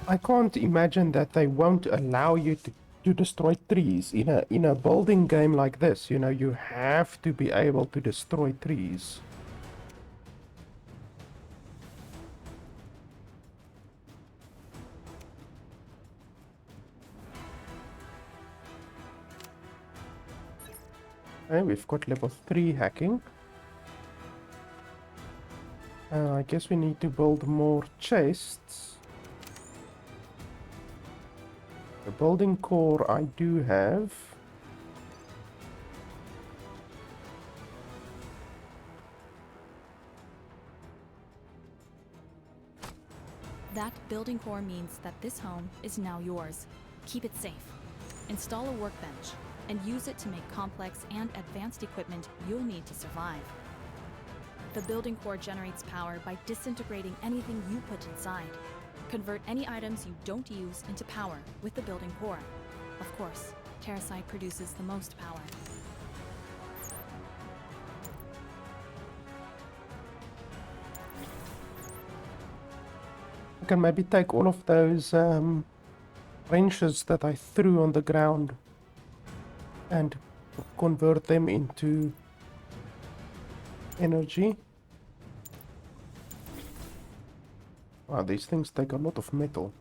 I can't imagine that they won't allow you to destroy trees in a building game like this. You know, you have to be able to destroy trees. Okay, we've got level 3 hacking. I guess we need to build more chests. The building core I do have. That building core means that this home is now yours. Keep it safe. Install a workbench and use it to make complex and advanced equipment you'll need to survive. The building core generates power by disintegrating anything you put inside. Convert any items you don't use into power with the building core. Of course, Terrasite produces the most power. I can maybe take all of those wrenches that I threw on the ground and convert them into energy. Wow, these things take a lot of metal.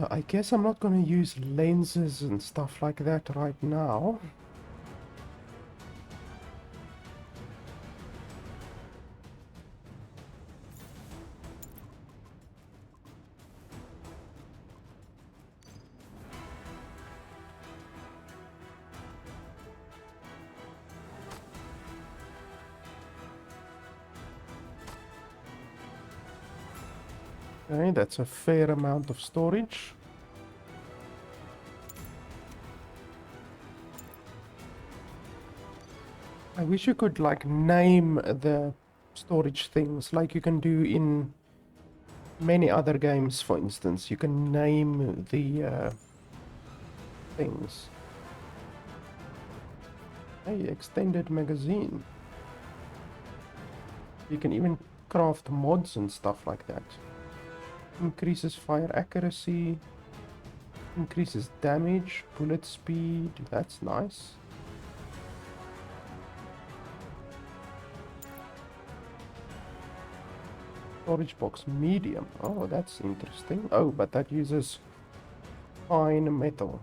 I guess I'm not going to use lenses and stuff like that right now. Okay, that's a fair amount of storage. I wish you could like name the storage things like you can do in many other games, for instance. You can name the things. Hey, extended magazine. You can even craft mods and stuff like that. Increases fire accuracy. Increases damage, bullet speed. That's nice. Storage box medium. Oh, that's interesting. Oh, but that uses fine metal.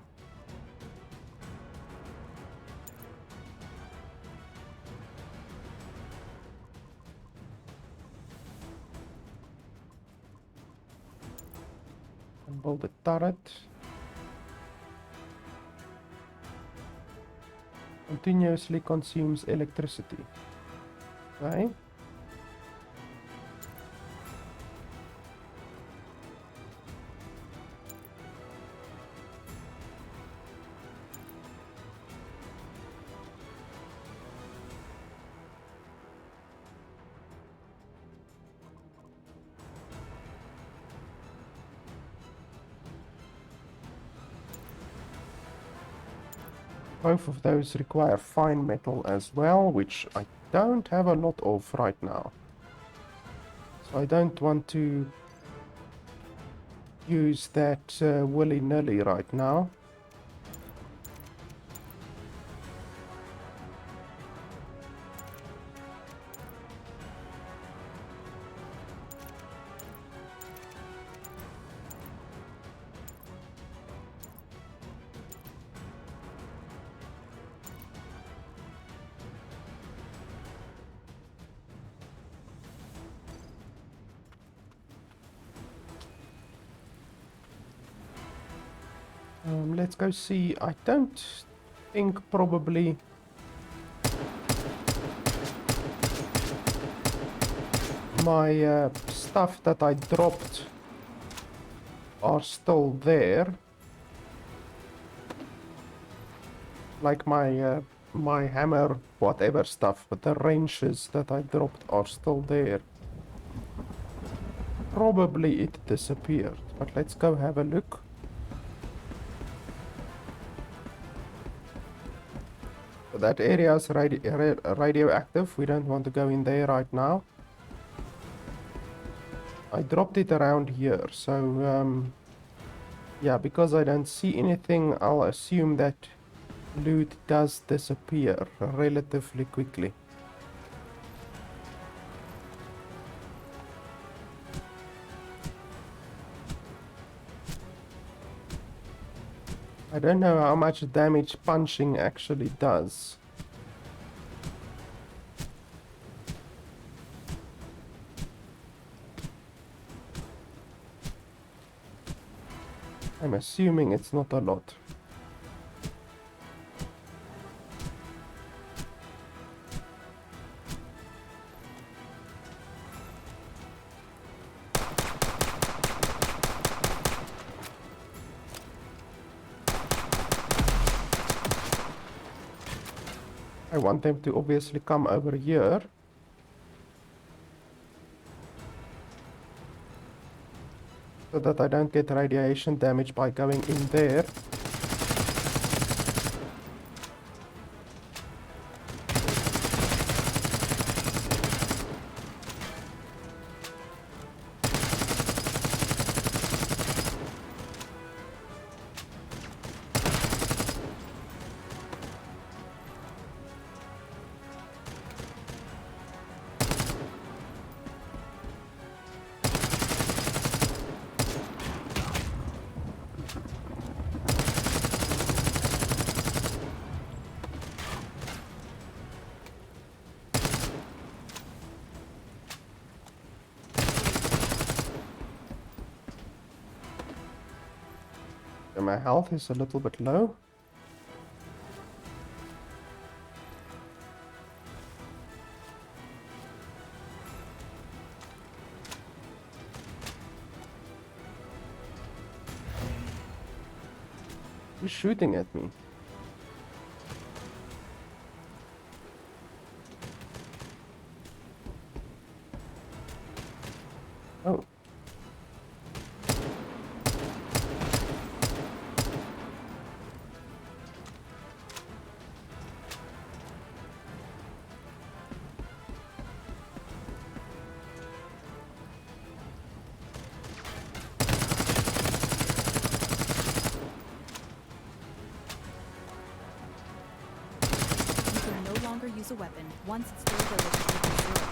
And build a turret. Continuously consumes electricity. Okay. Both of those require fine metal as well, which I don't have a lot of right now. So I don't want to use that willy-nilly right now. Let's go see. I don't think probably my stuff that I dropped are still there. Like my hammer, whatever stuff, but the wrenches that I dropped are still there. Probably it disappeared, but let's go have a look. That area is radioactive. We don't want to go in there right now. I dropped it around here, so yeah, because I don't see anything, I'll assume that loot does disappear relatively quickly. I don't know how much damage punching actually does. I'm assuming it's not a lot. I want them to obviously come over here. So that I don't get radiation damage by going in there. And my health is a little bit low. Who's shooting at me? Oh. once its durability reaches zero.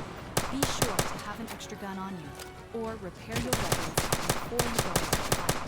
Be sure to have an extra gun on you, or repair your weapons before you go into the fight.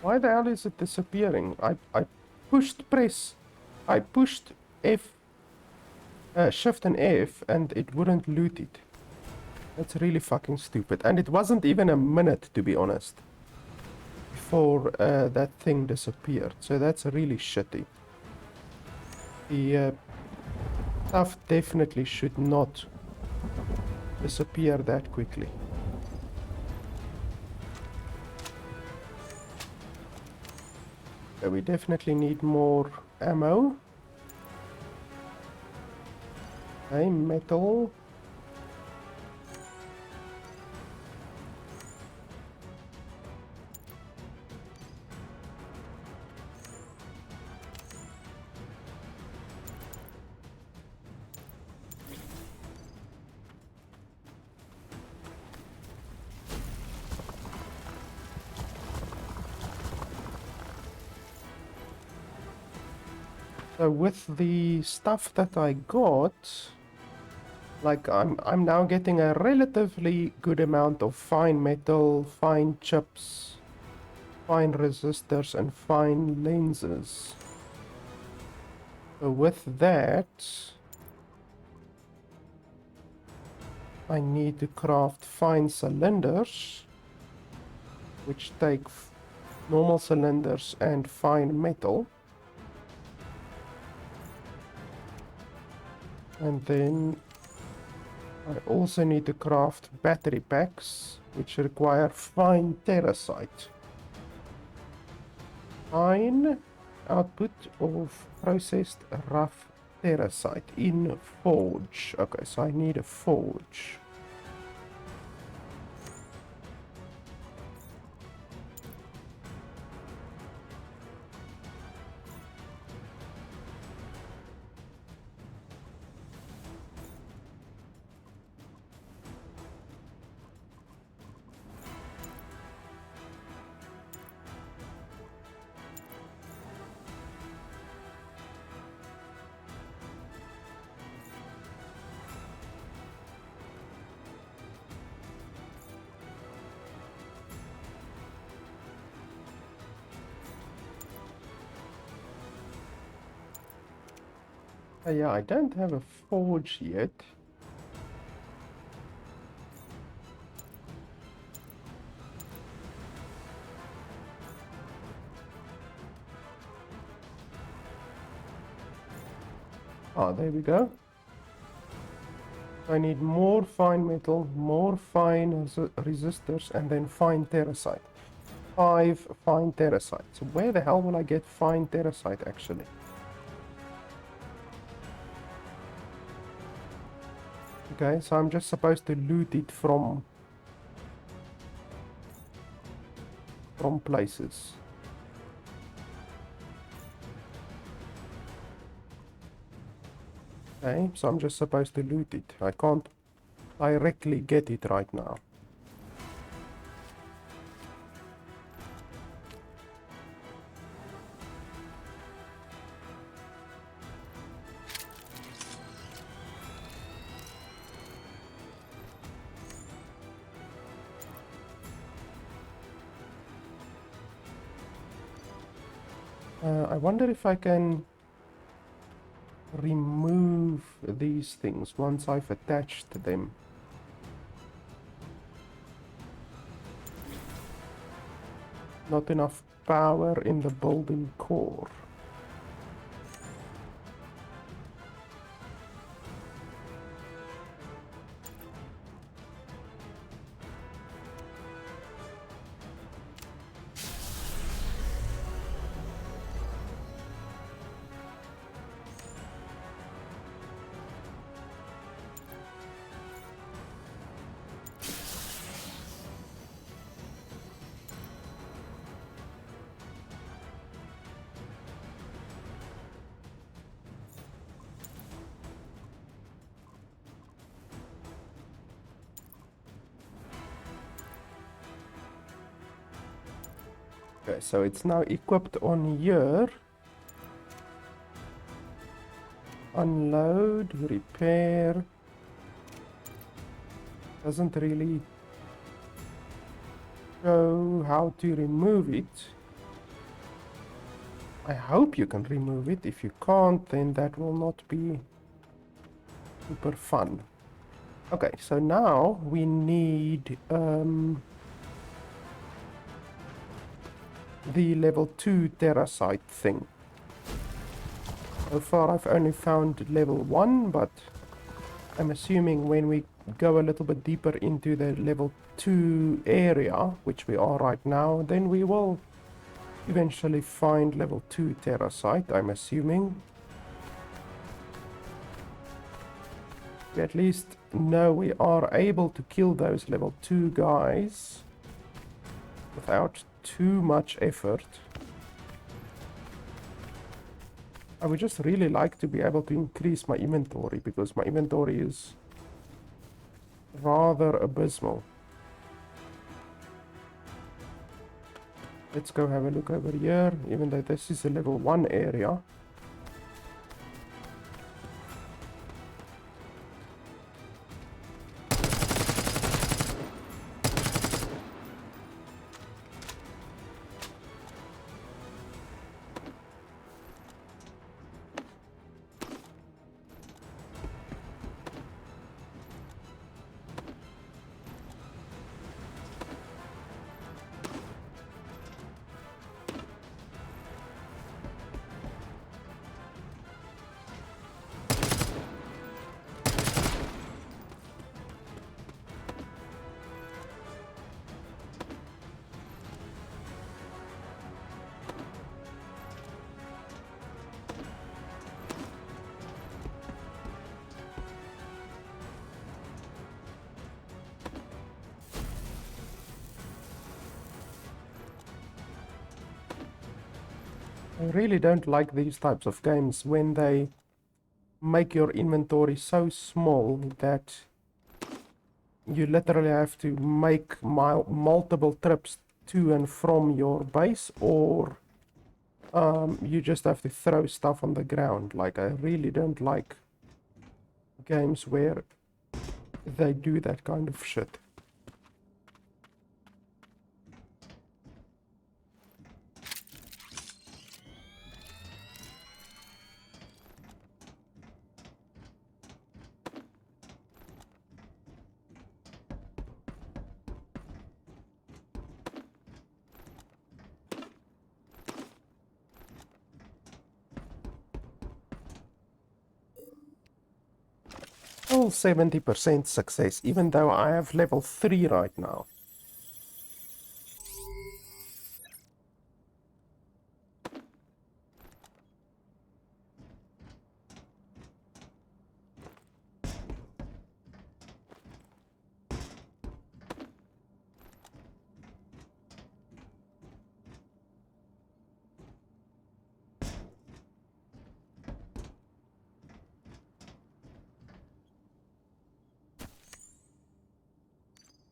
Why the hell is it disappearing? I pushed press. I pushed F, Shift and F, and it wouldn't loot it. That's really fucking stupid. And it wasn't even a minute, to be honest, before that thing disappeared. So that's really shitty. The stuff definitely should not disappear that quickly. So we definitely need more ammo. Okay, metal. So with the stuff that I got, like I'm now getting a relatively good amount of fine metal, fine chips, fine resistors, and fine lenses. So with that, I need to craft fine cylinders, which take normal cylinders and fine metal. And then I also need to craft battery packs, which require fine terracite. Fine output of processed rough terracite in forge. Okay, so I need a forge. Yeah, I don't have a forge yet. Ah, there we go. I need more fine metal, more fine resistors, and then fine terracite. 5 fine terracite. So where the hell will I get fine terracite actually? Okay, so I'm just supposed to loot it from places. Okay, so I'm just supposed to loot it. I can't directly get it right now. I wonder if I can remove these things once I've attached them. Not enough power in the building core. Okay, so it's now equipped on here. Unload, repair. Doesn't really show how to remove it. I hope you can remove it. If you can't, then that will not be super fun. Okay, so now we need the level 2 terracite thing. So far I've only found level 1, but I'm assuming when we go a little bit deeper into the level 2 area, which we are right now, then we will eventually find level 2 terracite, I'm assuming. We at least know we are able to kill those level 2 guys without too much effort. I would just really like to be able to increase my inventory, because my inventory is rather abysmal. Let's go have a look over here, even though this is a level 1 area. I really don't like these types of games when they make your inventory so small that you literally have to make multiple trips to and from your base, or you just have to throw stuff on the ground. Like, I really don't like games where they do that kind of shit. Still 70% success, even though I have level 3 right now.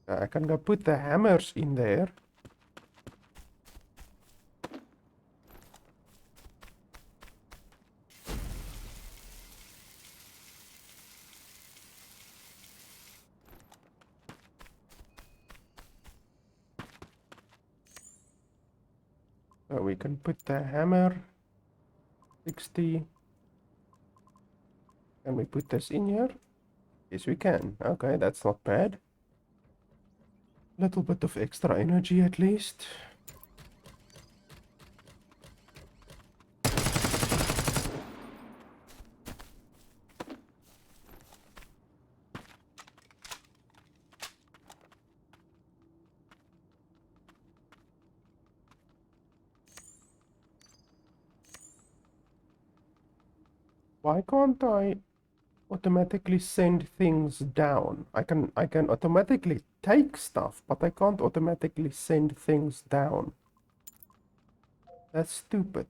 I can go put the hammers in there. So we can put the hammer 60. Can we put this in here? Yes, we can. Okay, that's not bad. Little bit of extra energy at least. Why can't I automatically send things down? I can automatically take stuff, but I can't automatically send things down. That's stupid.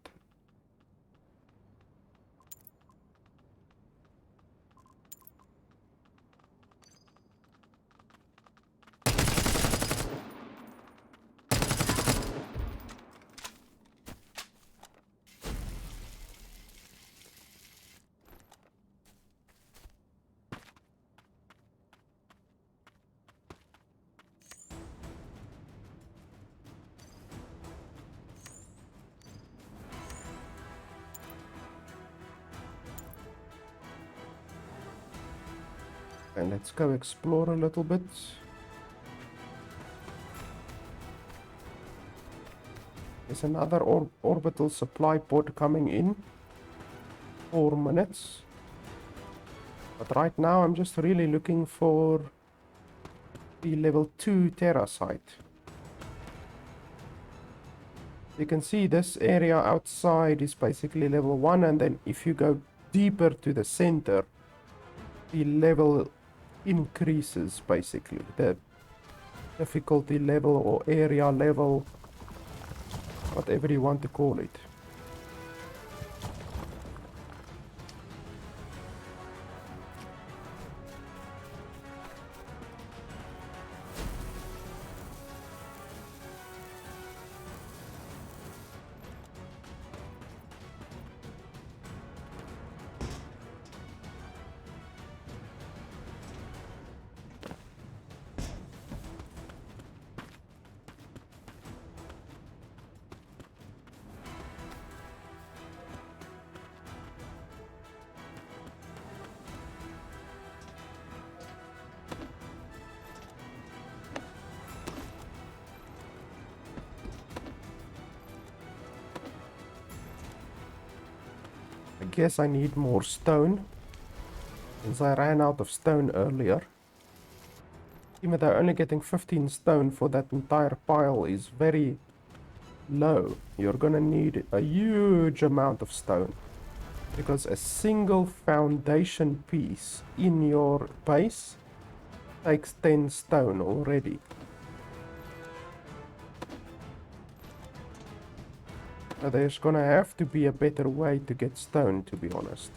And let's go explore a little bit. There's another orbital supply pod coming in. 4 minutes. But right now I'm just really looking for the level 2 Terra site. You can see this area outside is basically level 1, and then if you go deeper to the center, the level increases basically. The difficulty level or area level, whatever you want to call it. I guess I need more stone, since I ran out of stone earlier. Even though only getting 15 stone for that entire pile is very low, you're gonna need a huge amount of stone. Because a single foundation piece in your base takes 10 stone already. So there's gonna have to be a better way to get stone, to be honest.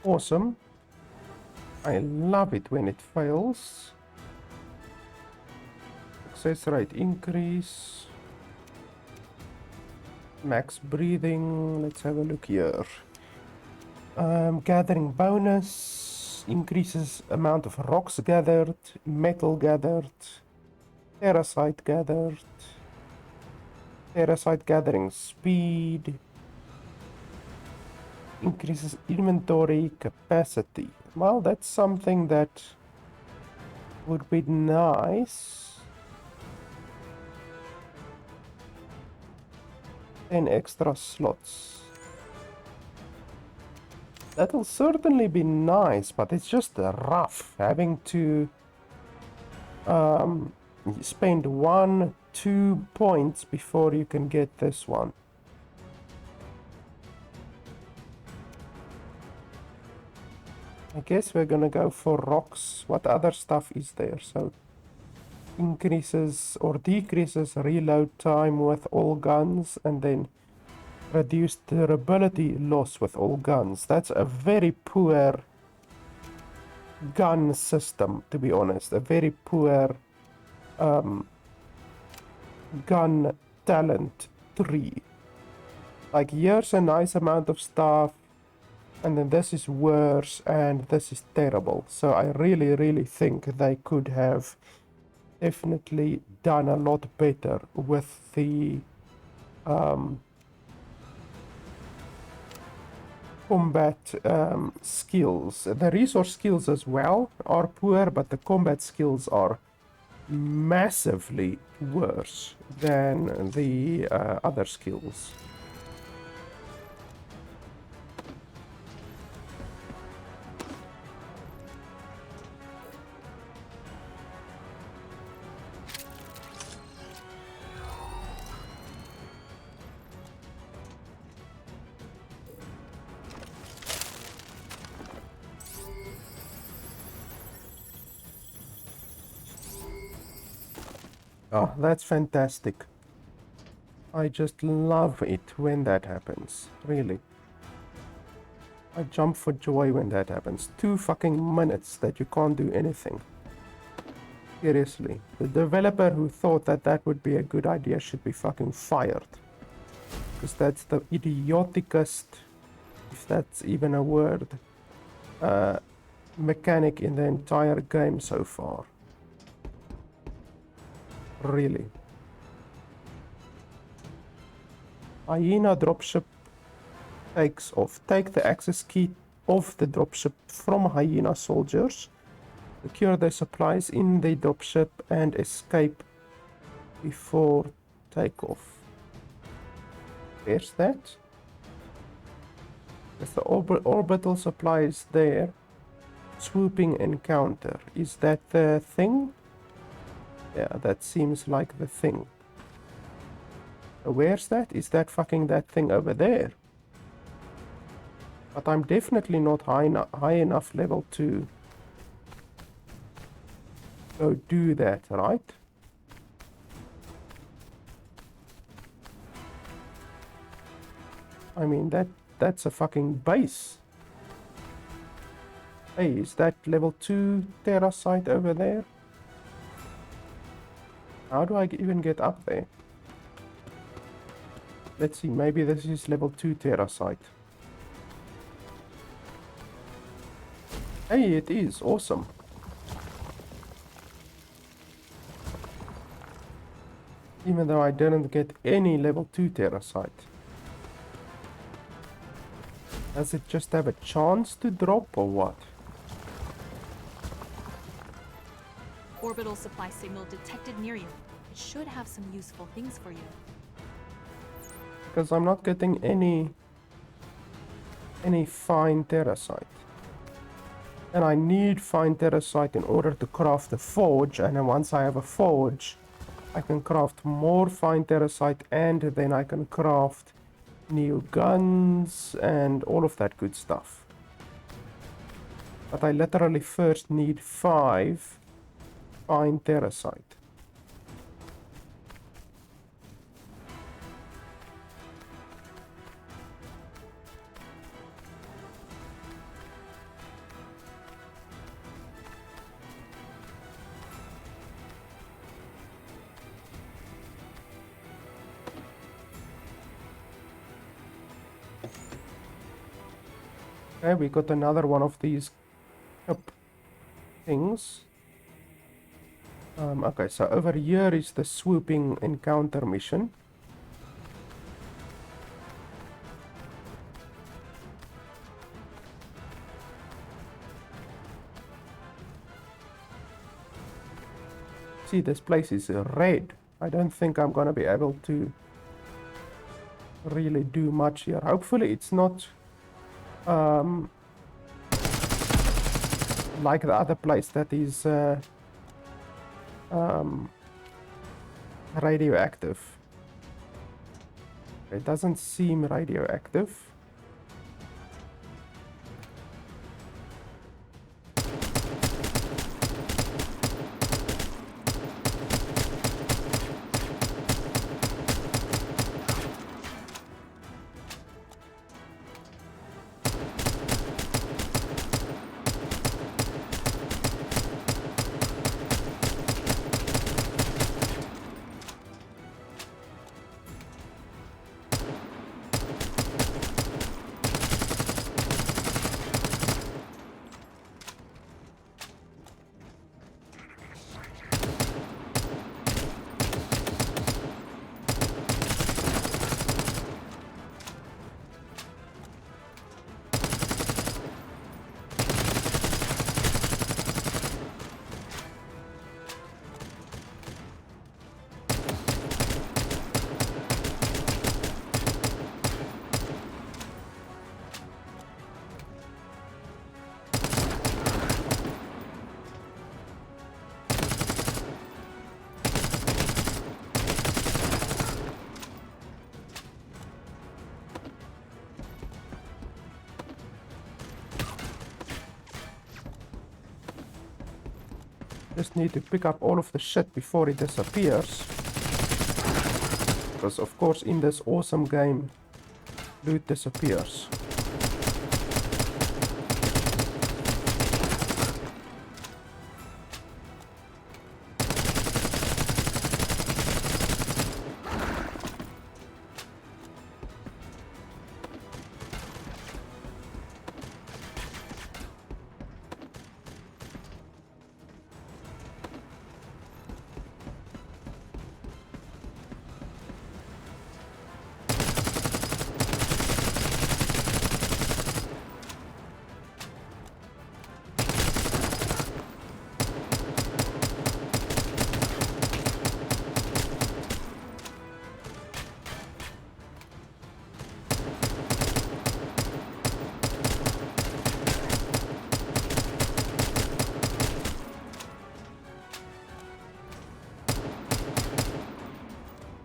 Awesome. I love it when it fails. Success rate increase. Max breathing. Let's have a look here. Gathering bonus. Increases amount of rocks gathered. Metal gathered. Terracite gathered. Terracite gathering speed. Increases inventory capacity. Well, that's something that would be nice. 10 extra slots. That'll certainly be nice, but it's just rough having to spend 1-2 points before you can get this one. I guess we're gonna go for rocks. What other stuff is there? So increases or decreases reload time with all guns, and then reduced durability loss with all guns. That's a very poor gun system, to be honest. A very poor gun talent tree. Like, here's a nice amount of stuff, and then this is worse, and this is terrible. So I really think they could have definitely done a lot better with the combat skills. The resource skills as well are poor, but the combat skills are massively worse than the other skills. Oh, that's fantastic. I just love it when that happens, really. I jump for joy when that happens. 2 fucking minutes that you can't do anything. Seriously, the developer who thought that that would be a good idea should be fucking fired. Because that's the idioticest, if that's even a word, mechanic in the entire game so far. Really. Hyena dropship takes off. Take the access key of the dropship from Hyena soldiers. Secure their supplies in the dropship and escape before takeoff. Where's that? There's the orbital supplies there. Swooping encounter. Is that the thing? Yeah, that seems like the thing. Where's that? Is that fucking that thing over there? But I'm definitely not high enough level to go do that, right? I mean, that's a fucking base. Hey, is that level 2 Terra site over there? How do I even get up there? Let's see, maybe this is level 2 Terra site. Hey, it is. Awesome. Even though I didn't get any level 2 Terra site. Does it just have a chance to drop or what? Orbital supply signal detected near you. It should have some useful things for you. Because I'm not getting any fine terracite. And I need fine terracite in order to craft a forge, and then once I have a forge, I can craft more fine terracite, and then I can craft new guns and all of that good stuff. But I literally first need 5 fine terracite. Okay, we got another one of these cup things. Okay, so over here is the swooping encounter mission. See, this place is red. I don't think I'm gonna be able to really do much here. Hopefully it's not like the other place that is radioactive. It doesn't seem radioactive. Just need to pick up all of the shit before it disappears. Because of course in this awesome game, loot disappears.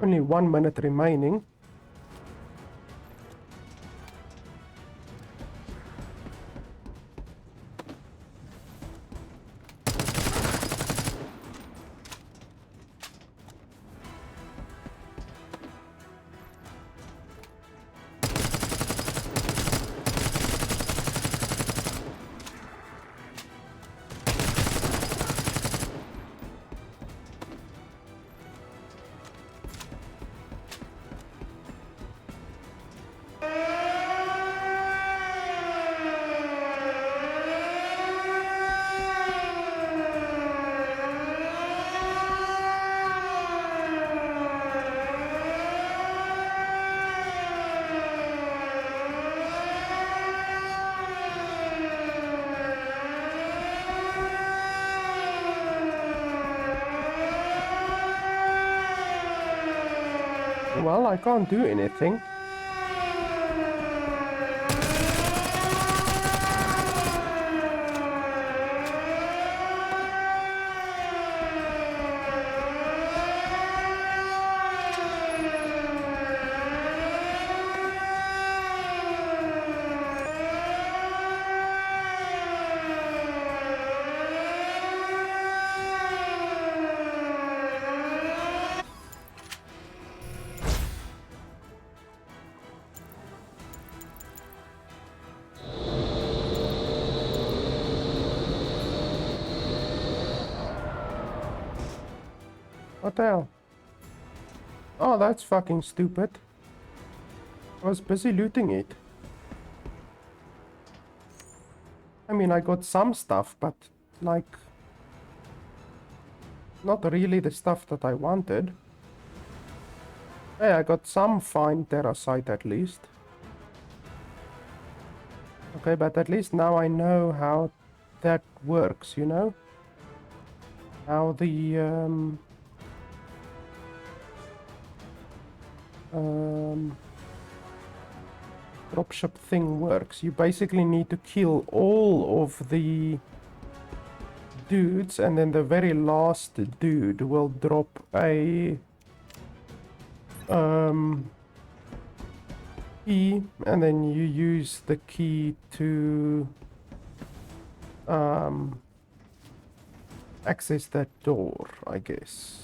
Only 1 minute remaining. Well, I can't do anything. What the hell? Oh, that's fucking stupid. I was busy looting it. I mean, I got some stuff, but like, not really the stuff that I wanted. Hey, I got some fine terracite at least. Okay, but at least now I know how that works, you know? How the dropship thing works. You basically need to kill all of the dudes, and then the very last dude will drop a key, and then you use the key to access that door, I guess.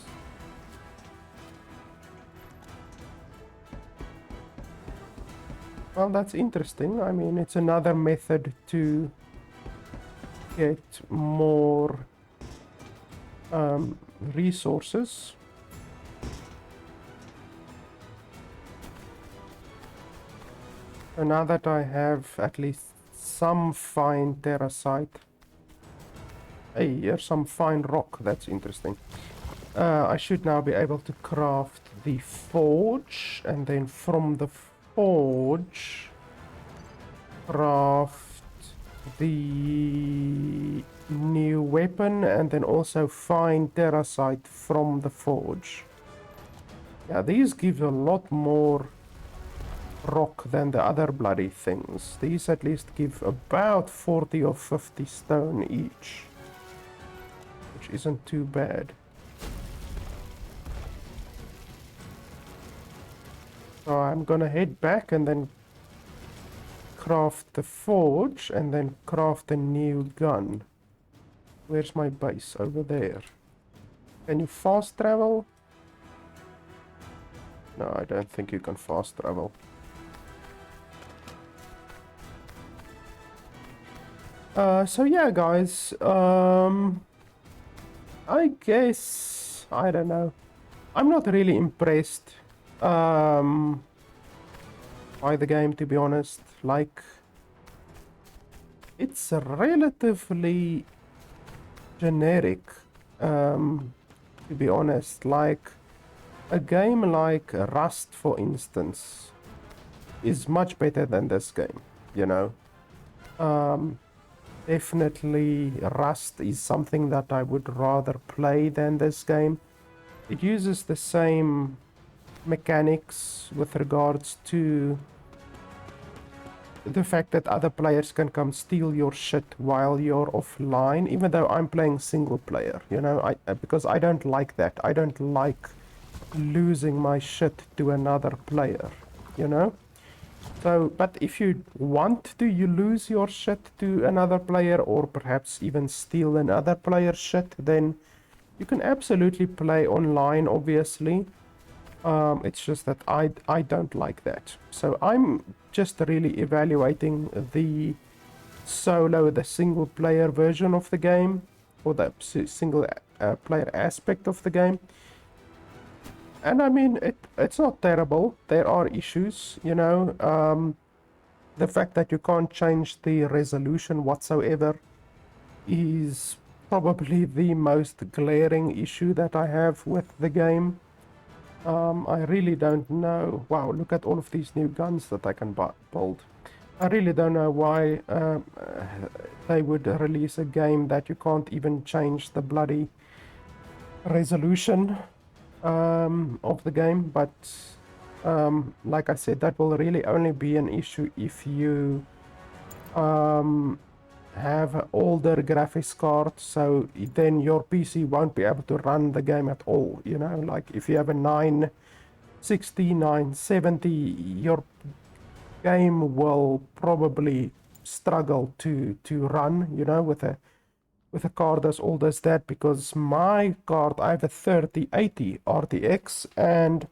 Well, that's interesting. I mean, it's another method to get more resources. So now that I have at least some fine terracite. Hey, here's some fine rock. That's interesting. I should now be able to craft the forge, and then from the forge craft the new weapon, and then also find terracite from the forge. Yeah, these give a lot more rock than the other bloody things. These at least give about 40 or 50 stone each, which isn't too bad. So I'm gonna head back and then craft the forge and then craft a new gun. Where's my base? Over there. Can you fast travel? No, I don't think you can fast travel. So yeah, guys, I guess, I don't know. I'm not really impressed by the game, to be honest. Like, it's relatively generic, to be honest. Like, a game like Rust, for instance, is much better than this game, you know. Definitely Rust is something that I would rather play than this game. It uses the same mechanics with regards to the fact that other players can come steal your shit while you're offline, even though I'm playing single player, you know, because I don't like that. I don't like losing my shit to another player, you know? So, but if you want to, you lose your shit to another player, or perhaps even steal another player's shit, then you can absolutely play online, obviously. It's just that I don't like that. So I'm just really evaluating the single player version of the game, or the single player aspect of the game. And I mean, it's not terrible. There are issues, you know. The fact that you can't change the resolution whatsoever is probably the most glaring issue that I have with the game. I really don't know. Wow, look at all of these new guns that I can build. I really don't know why they would release a game that you can't even change the bloody resolution of the game. But like I said, that will really only be an issue if you have an older graphics card, so then your PC won't be able to run the game at all, you know. Like if you have a 960, 970, your game will probably struggle to run, you know, with a card as old as that, because my card, I have a 3080 RTX, and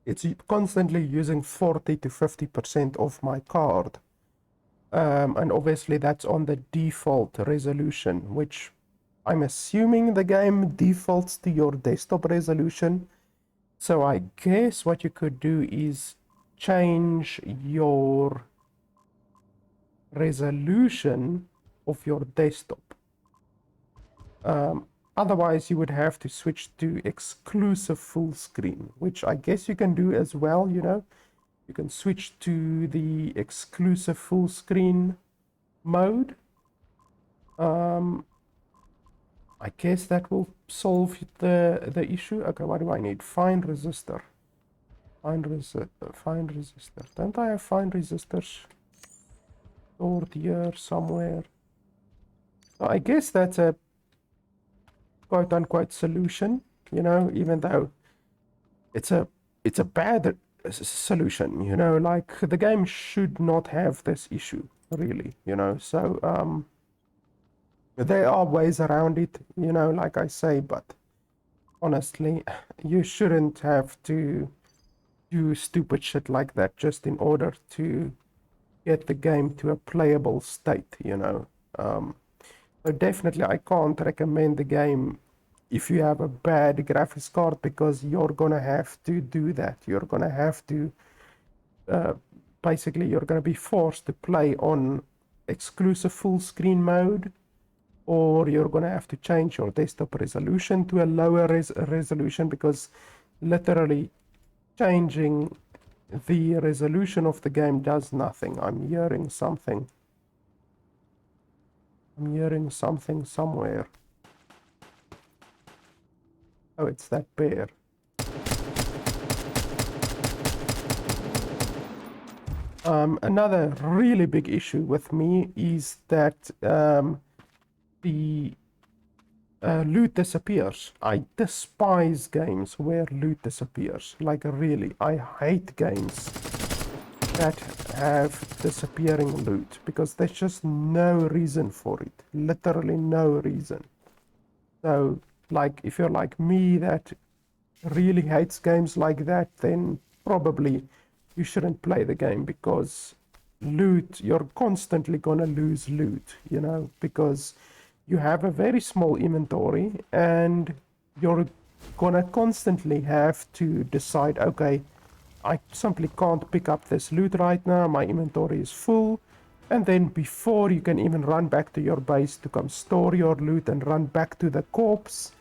it's constantly using 40 to 50% of my card. And obviously that's on the default resolution, which I'm assuming the game defaults to your desktop resolution. So I guess what you could do is change your resolution of your desktop. Otherwise, you would have to switch to exclusive full screen, which I guess you can do as well, you know. You can switch to the exclusive full screen mode. I guess that will solve the issue. Okay, what do I need? Find resistor. Find resistor. Don't I have find resistors stored here somewhere? So I guess that's a quote-unquote solution, you know, even though it's a bad solution, you know. Like the game should not have this issue, really, you know. So there are ways around it, you know, like I say, but honestly, you shouldn't have to do stupid shit like that just in order to get the game to a playable state, you know. So definitely I can't recommend the game if you have a bad graphics card, because you're gonna have to do that. You're gonna have to basically you're gonna be forced to play on exclusive full screen mode, or you're gonna have to change your desktop resolution to a lower resolution, because literally changing the resolution of the game does nothing. I'm hearing something somewhere. Oh, it's that bear. Another really big issue with me is that the loot disappears. I despise games where loot disappears. Like really, I hate games that have disappearing loot, because there's just no reason for it. Literally no reason. So, like, if you're like me that really hates games like that, then probably you shouldn't play the game, because loot, you're constantly gonna lose loot, you know, because you have a very small inventory and you're gonna constantly have to decide, okay, I simply can't pick up this loot right now, my inventory is full. And then before you can even run back to your base to come store your loot and run back to the corpse,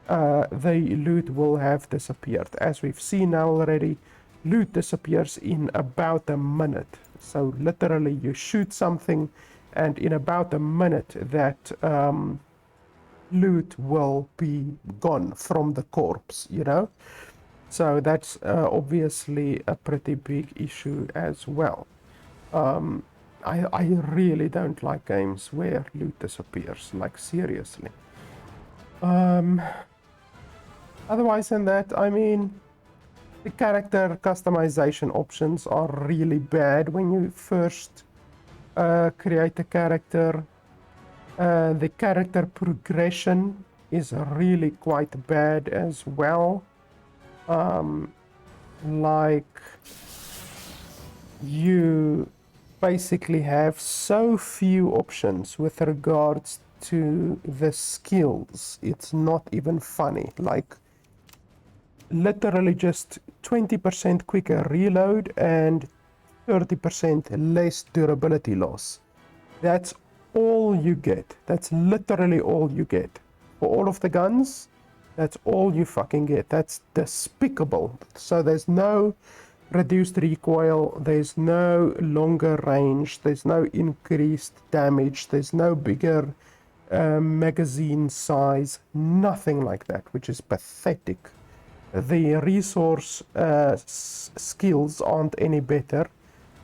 the loot will have disappeared. As we've seen now already, loot disappears in about a minute. So literally you shoot something and in about a minute that loot will be gone from the corpse, you know. So that's obviously a pretty big issue as well. I really don't like games where loot disappears, like seriously. Otherwise than that, I mean, the character customization options are really bad when you first create a character. The character progression is really quite bad as well. Like, you basically have so few options with regards to the skills. It's not even funny. Like, literally just 20% quicker reload and 30% less durability loss. That's all you get. That's literally all you get. For all of the guns, that's all you fucking get. That's despicable. So there's no reduced recoil, there's no longer range, there's no increased damage, there's no bigger magazine size, nothing like that, which is pathetic. The resource skills aren't any better,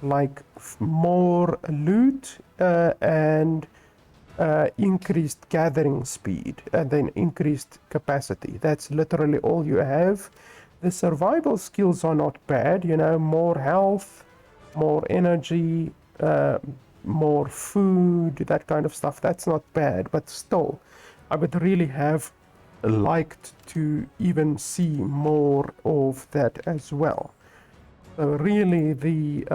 like more loot and increased gathering speed and then increased capacity. That's literally all you have. The survival skills are not bad, you know, more health, more energy, more food, that kind of stuff. That's not bad, but still, I would really have liked to even see more of that as well. So really, the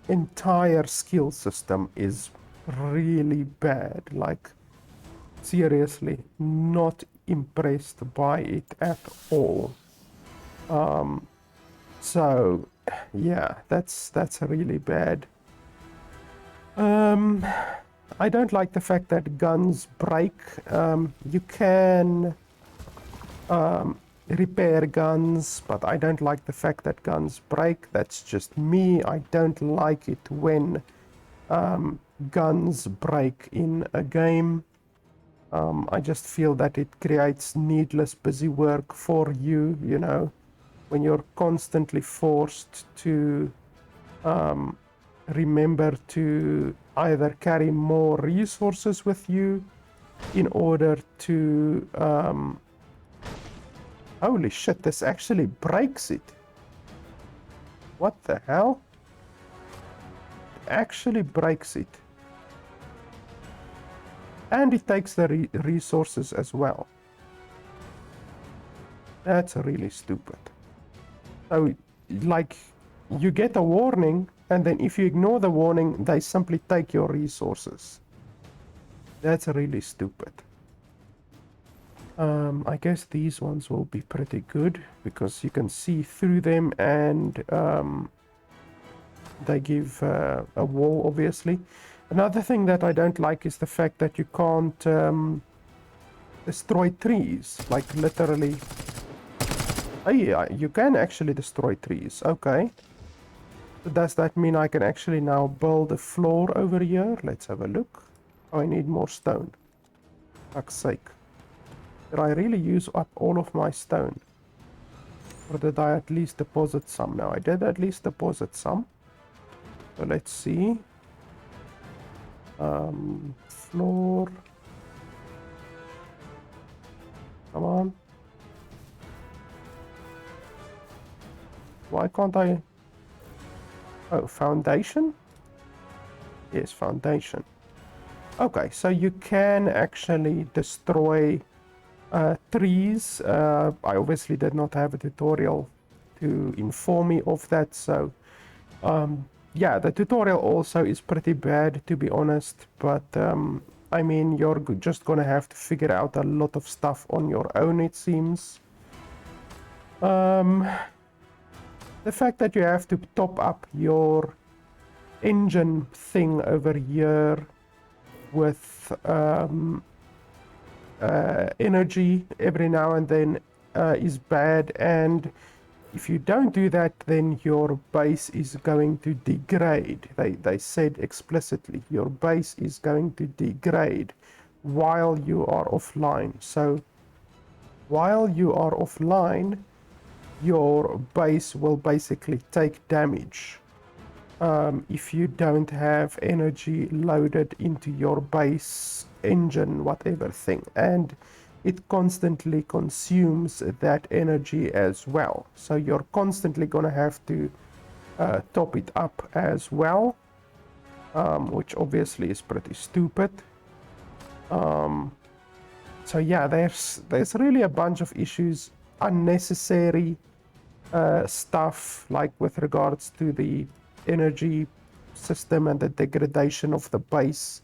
entire skill system is really bad. Like, seriously, not impressed by it at all. So yeah, that's really bad. I don't like the fact that guns break. You can repair guns, but I don't like the fact that guns break. That's just me. I don't like it when guns break in a game. I just feel that it creates needless busy work for you, you know, when you're constantly forced to remember to either carry more resources with you in order to holy shit, this actually breaks it. What the hell? It actually breaks it. And it takes the resources as well. That's really stupid. So, like, you get a warning, and then if you ignore the warning, they simply take your resources. That's really stupid. I guess these ones will be pretty good, because you can see through them, and they give a wall, obviously. Another thing that I don't like is the fact that you can't destroy trees. Like, literally. Oh yeah, you can actually destroy trees. Okay. So does that mean I can actually now build a floor over here? Let's have a look. Oh, I need more stone. Fuck's sake. Did I really use up all of my stone? Or did I at least deposit some? Now, I did at least deposit some. So let's see. Floor. Come on. Why can't I? Oh, foundation? Yes, foundation. Okay, so you can actually destroy trees. I obviously did not have a tutorial to inform me of that, so yeah, the tutorial also is pretty bad, to be honest, but I mean, you're just gonna have to figure out a lot of stuff on your own, it seems. The fact that you have to top up your engine thing over here with energy every now and then is bad, and if you don't do that, then your base is going to degrade. They said explicitly, your base is going to degrade while you are offline. So while you are offline, your base will basically take damage if you don't have energy loaded into your base engine, whatever thing. And it constantly consumes that energy as well. So you're constantly gonna have to top it up as well, which obviously is pretty stupid. So yeah, there's really a bunch of issues, unnecessary stuff, like with regards to the energy system and the degradation of the base.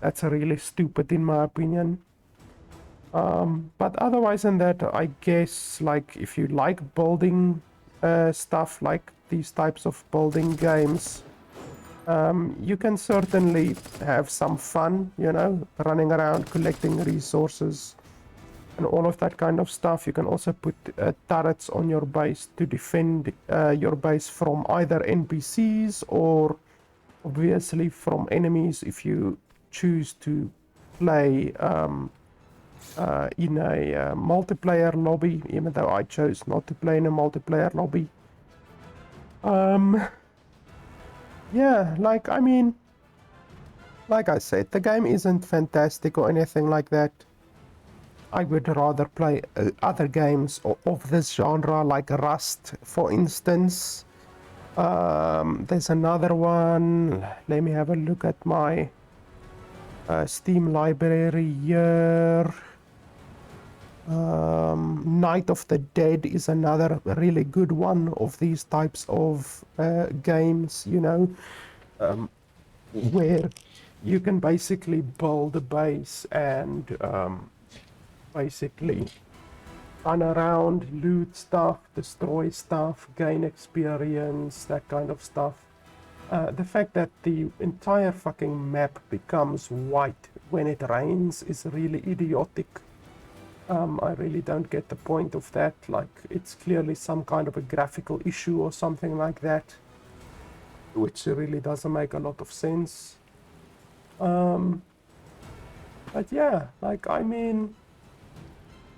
That's really stupid in my opinion. But otherwise than that, I guess, like, if you like building stuff, like these types of building games, you can certainly have some fun, you know, running around collecting resources and all of that kind of stuff. You can also put turrets on your base to defend your base from either NPCs or obviously from enemies if you choose to play in a multiplayer lobby, even though I chose not to play in a multiplayer lobby. Yeah, like, I mean, like I said, the game isn't fantastic or anything like that. I would rather play other games of this genre, like Rust, for instance. There's another one. Let me have a look at my Steam library here. Night of the Dead is another really good one of these types of games, you know, where you can basically build a base and basically run around, loot stuff, destroy stuff, gain experience, that kind of stuff. The fact that the entire fucking map becomes white when it rains is really idiotic. I really don't get the point of that. Like, it's clearly some kind of a graphical issue or something like that, which really doesn't make a lot of sense. But yeah, like, I mean,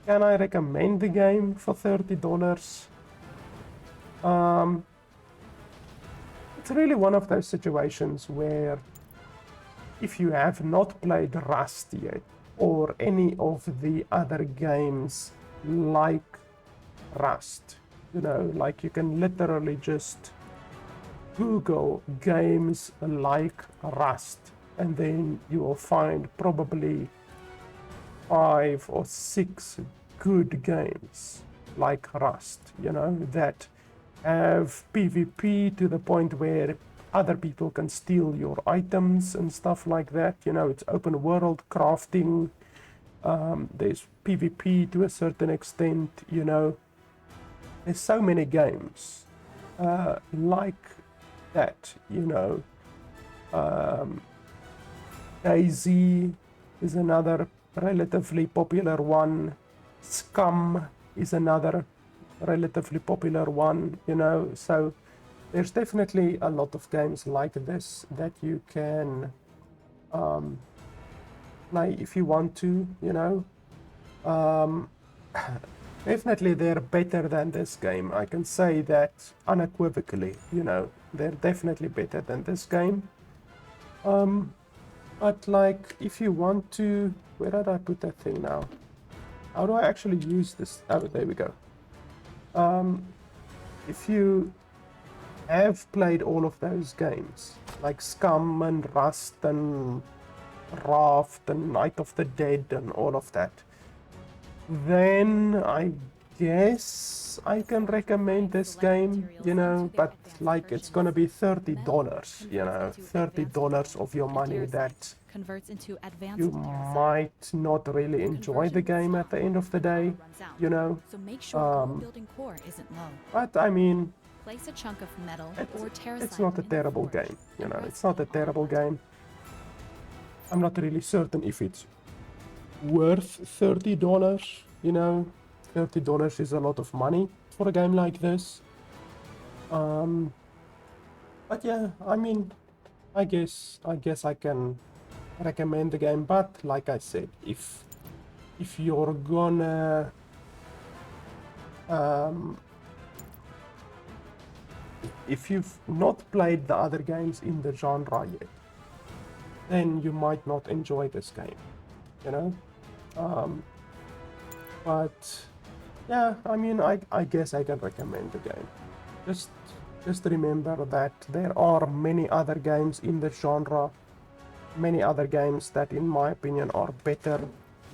can I recommend the game for $30? It's really one of those situations where if you have not played Rust yet, or any of the other games like Rust, you know, like, you can literally just Google games like Rust, and then you will find probably 5 or 6 good games like Rust, you know, that have PvP to the point where other people can steal your items and stuff like that. You know, it's open world crafting. There's PvP to a certain extent, you know. There's so many games like that, you know. DayZ is another relatively popular one. Scum is another relatively popular one, you know. So there's definitely a lot of games like this that you can play if you want to, you know. Definitely they're better than this game. I can say that unequivocally, you know. They're definitely better than this game. But like, if you want to, where did I put that thing now? How do I actually use this? Oh, there we go. If you have played all of those games, like Scum and Rust and Raft and Night of the Dead and all of that, then I guess I can recommend this game, you know, but like, it's gonna be $30, you know, $30 of your money that you might not really enjoy the game at the end of the day, you know. So make sure building core isn't low. But I mean, Place a chunk of metal or it's not a terrible game, you know, it's not a terrible game. I'm not really certain if it's worth $30, you know. $30 is a lot of money for a game like this. But yeah, I mean, I guess I can recommend the game, but like I said, if you're gonna if you've not played the other games in the genre yet, then you might not enjoy this game, you know. But yeah, I mean, I guess I can recommend the game. Just just remember that there are many other games in the genre, many other games that in my opinion are better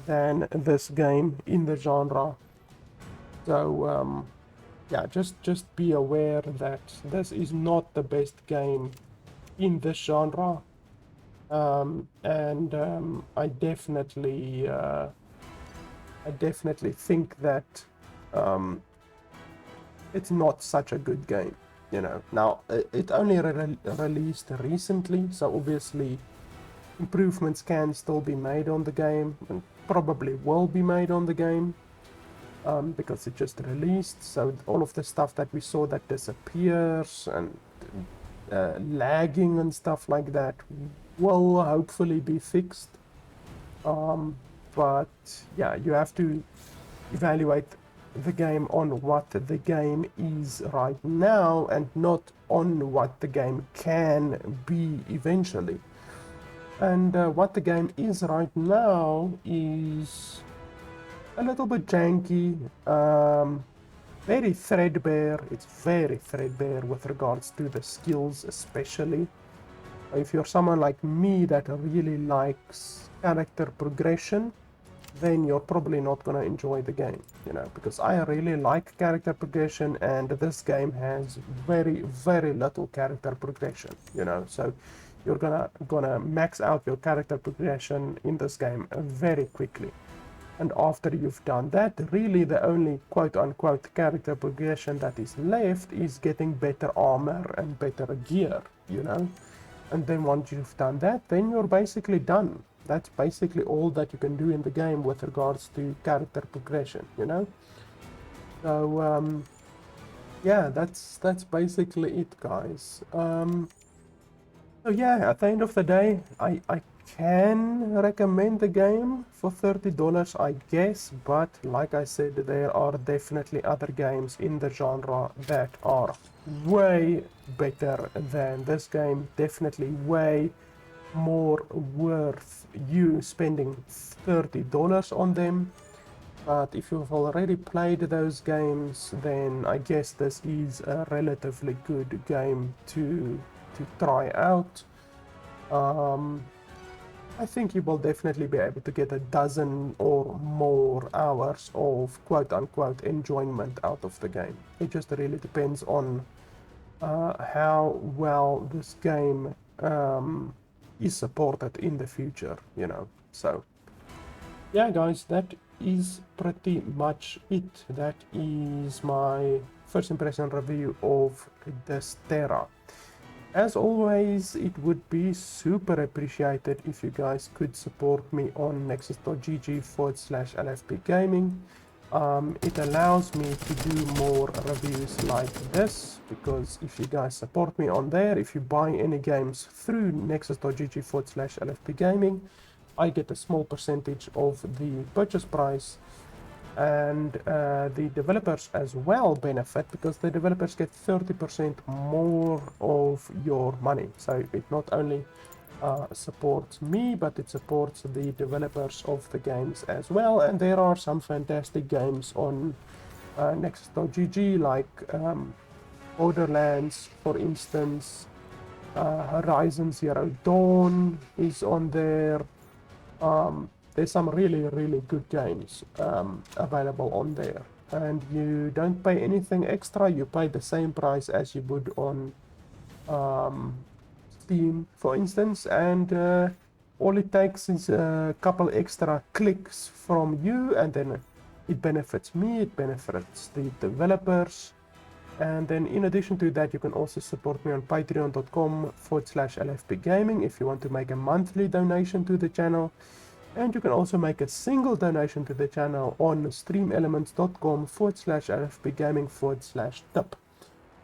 than this game in the genre. So yeah, just be aware that this is not the best game in this genre. And I definitely think that it's not such a good game, you know. Now, it only released recently, so obviously improvements can still be made on the game, and probably will be made on the game, because it just released. So all of the stuff that we saw that disappears and lagging and stuff like that will hopefully be fixed. But yeah, you have to evaluate the game on what the game is right now and not on what the game can be eventually. And what the game is right now is a little bit janky, very threadbare. It's very threadbare with regards to the skills, especially. If you're someone like me that really likes character progression, then you're probably not going to enjoy the game, you know, because I really like character progression, and this game has very, very little character progression, you know. So you're gonna max out your character progression in this game very quickly. And after you've done that, really the only quote-unquote character progression that is left is getting better armor and better gear, you know. And then once you've done that, then you're basically done. That's basically all that you can do in the game with regards to character progression, you know. So yeah, that's basically it, guys. So yeah, at the end of the day, I can recommend the game for $30, I guess, but like I said, there are definitely other games in the genre that are way better than this game, definitely way more worth you spending $30 on them. But if you've already played those games, then I guess this is a relatively good game to try out. I think you will definitely be able to get a dozen or more hours of quote-unquote enjoyment out of the game. It just really depends on how well this game is supported in the future, you know. So yeah, guys, that is pretty much it. That is my first impression review of Dysterra. As always, it would be super appreciated if you guys could support me on nexus.gg/LFP Gaming. It allows me to do more reviews like this, because if you guys support me on there, if you buy any games through nexus.gg/LFP Gaming, I get a small percentage of the purchase price, and the developers as well benefit, because the developers get 30% more of your money. So it not only supports me, but it supports the developers of the games as well. And there are some fantastic games on Nexus.gg, like Borderlands, for instance. Horizon Zero Dawn is on there. There's some really, really good games available on there. And you don't pay anything extra, you pay the same price as you would on Steam, for instance, and all it takes is a couple extra clicks from you, and then it benefits me, it benefits the developers. And then in addition to that, you can also support me on patreon.com/LFP Gaming if you want to make a monthly donation to the channel. And you can also make a single donation to the channel on streamelements.com/LFP Gaming/tip.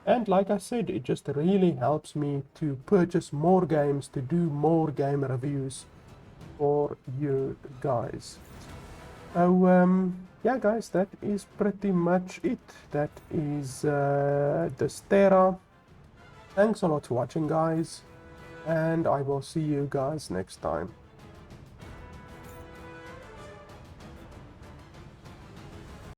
And like I said, it just really helps me to purchase more games, to do more game reviews for you guys. So yeah, guys, that is pretty much it. That is Dysterra. Thanks a lot for watching, guys, and I will see you guys next time.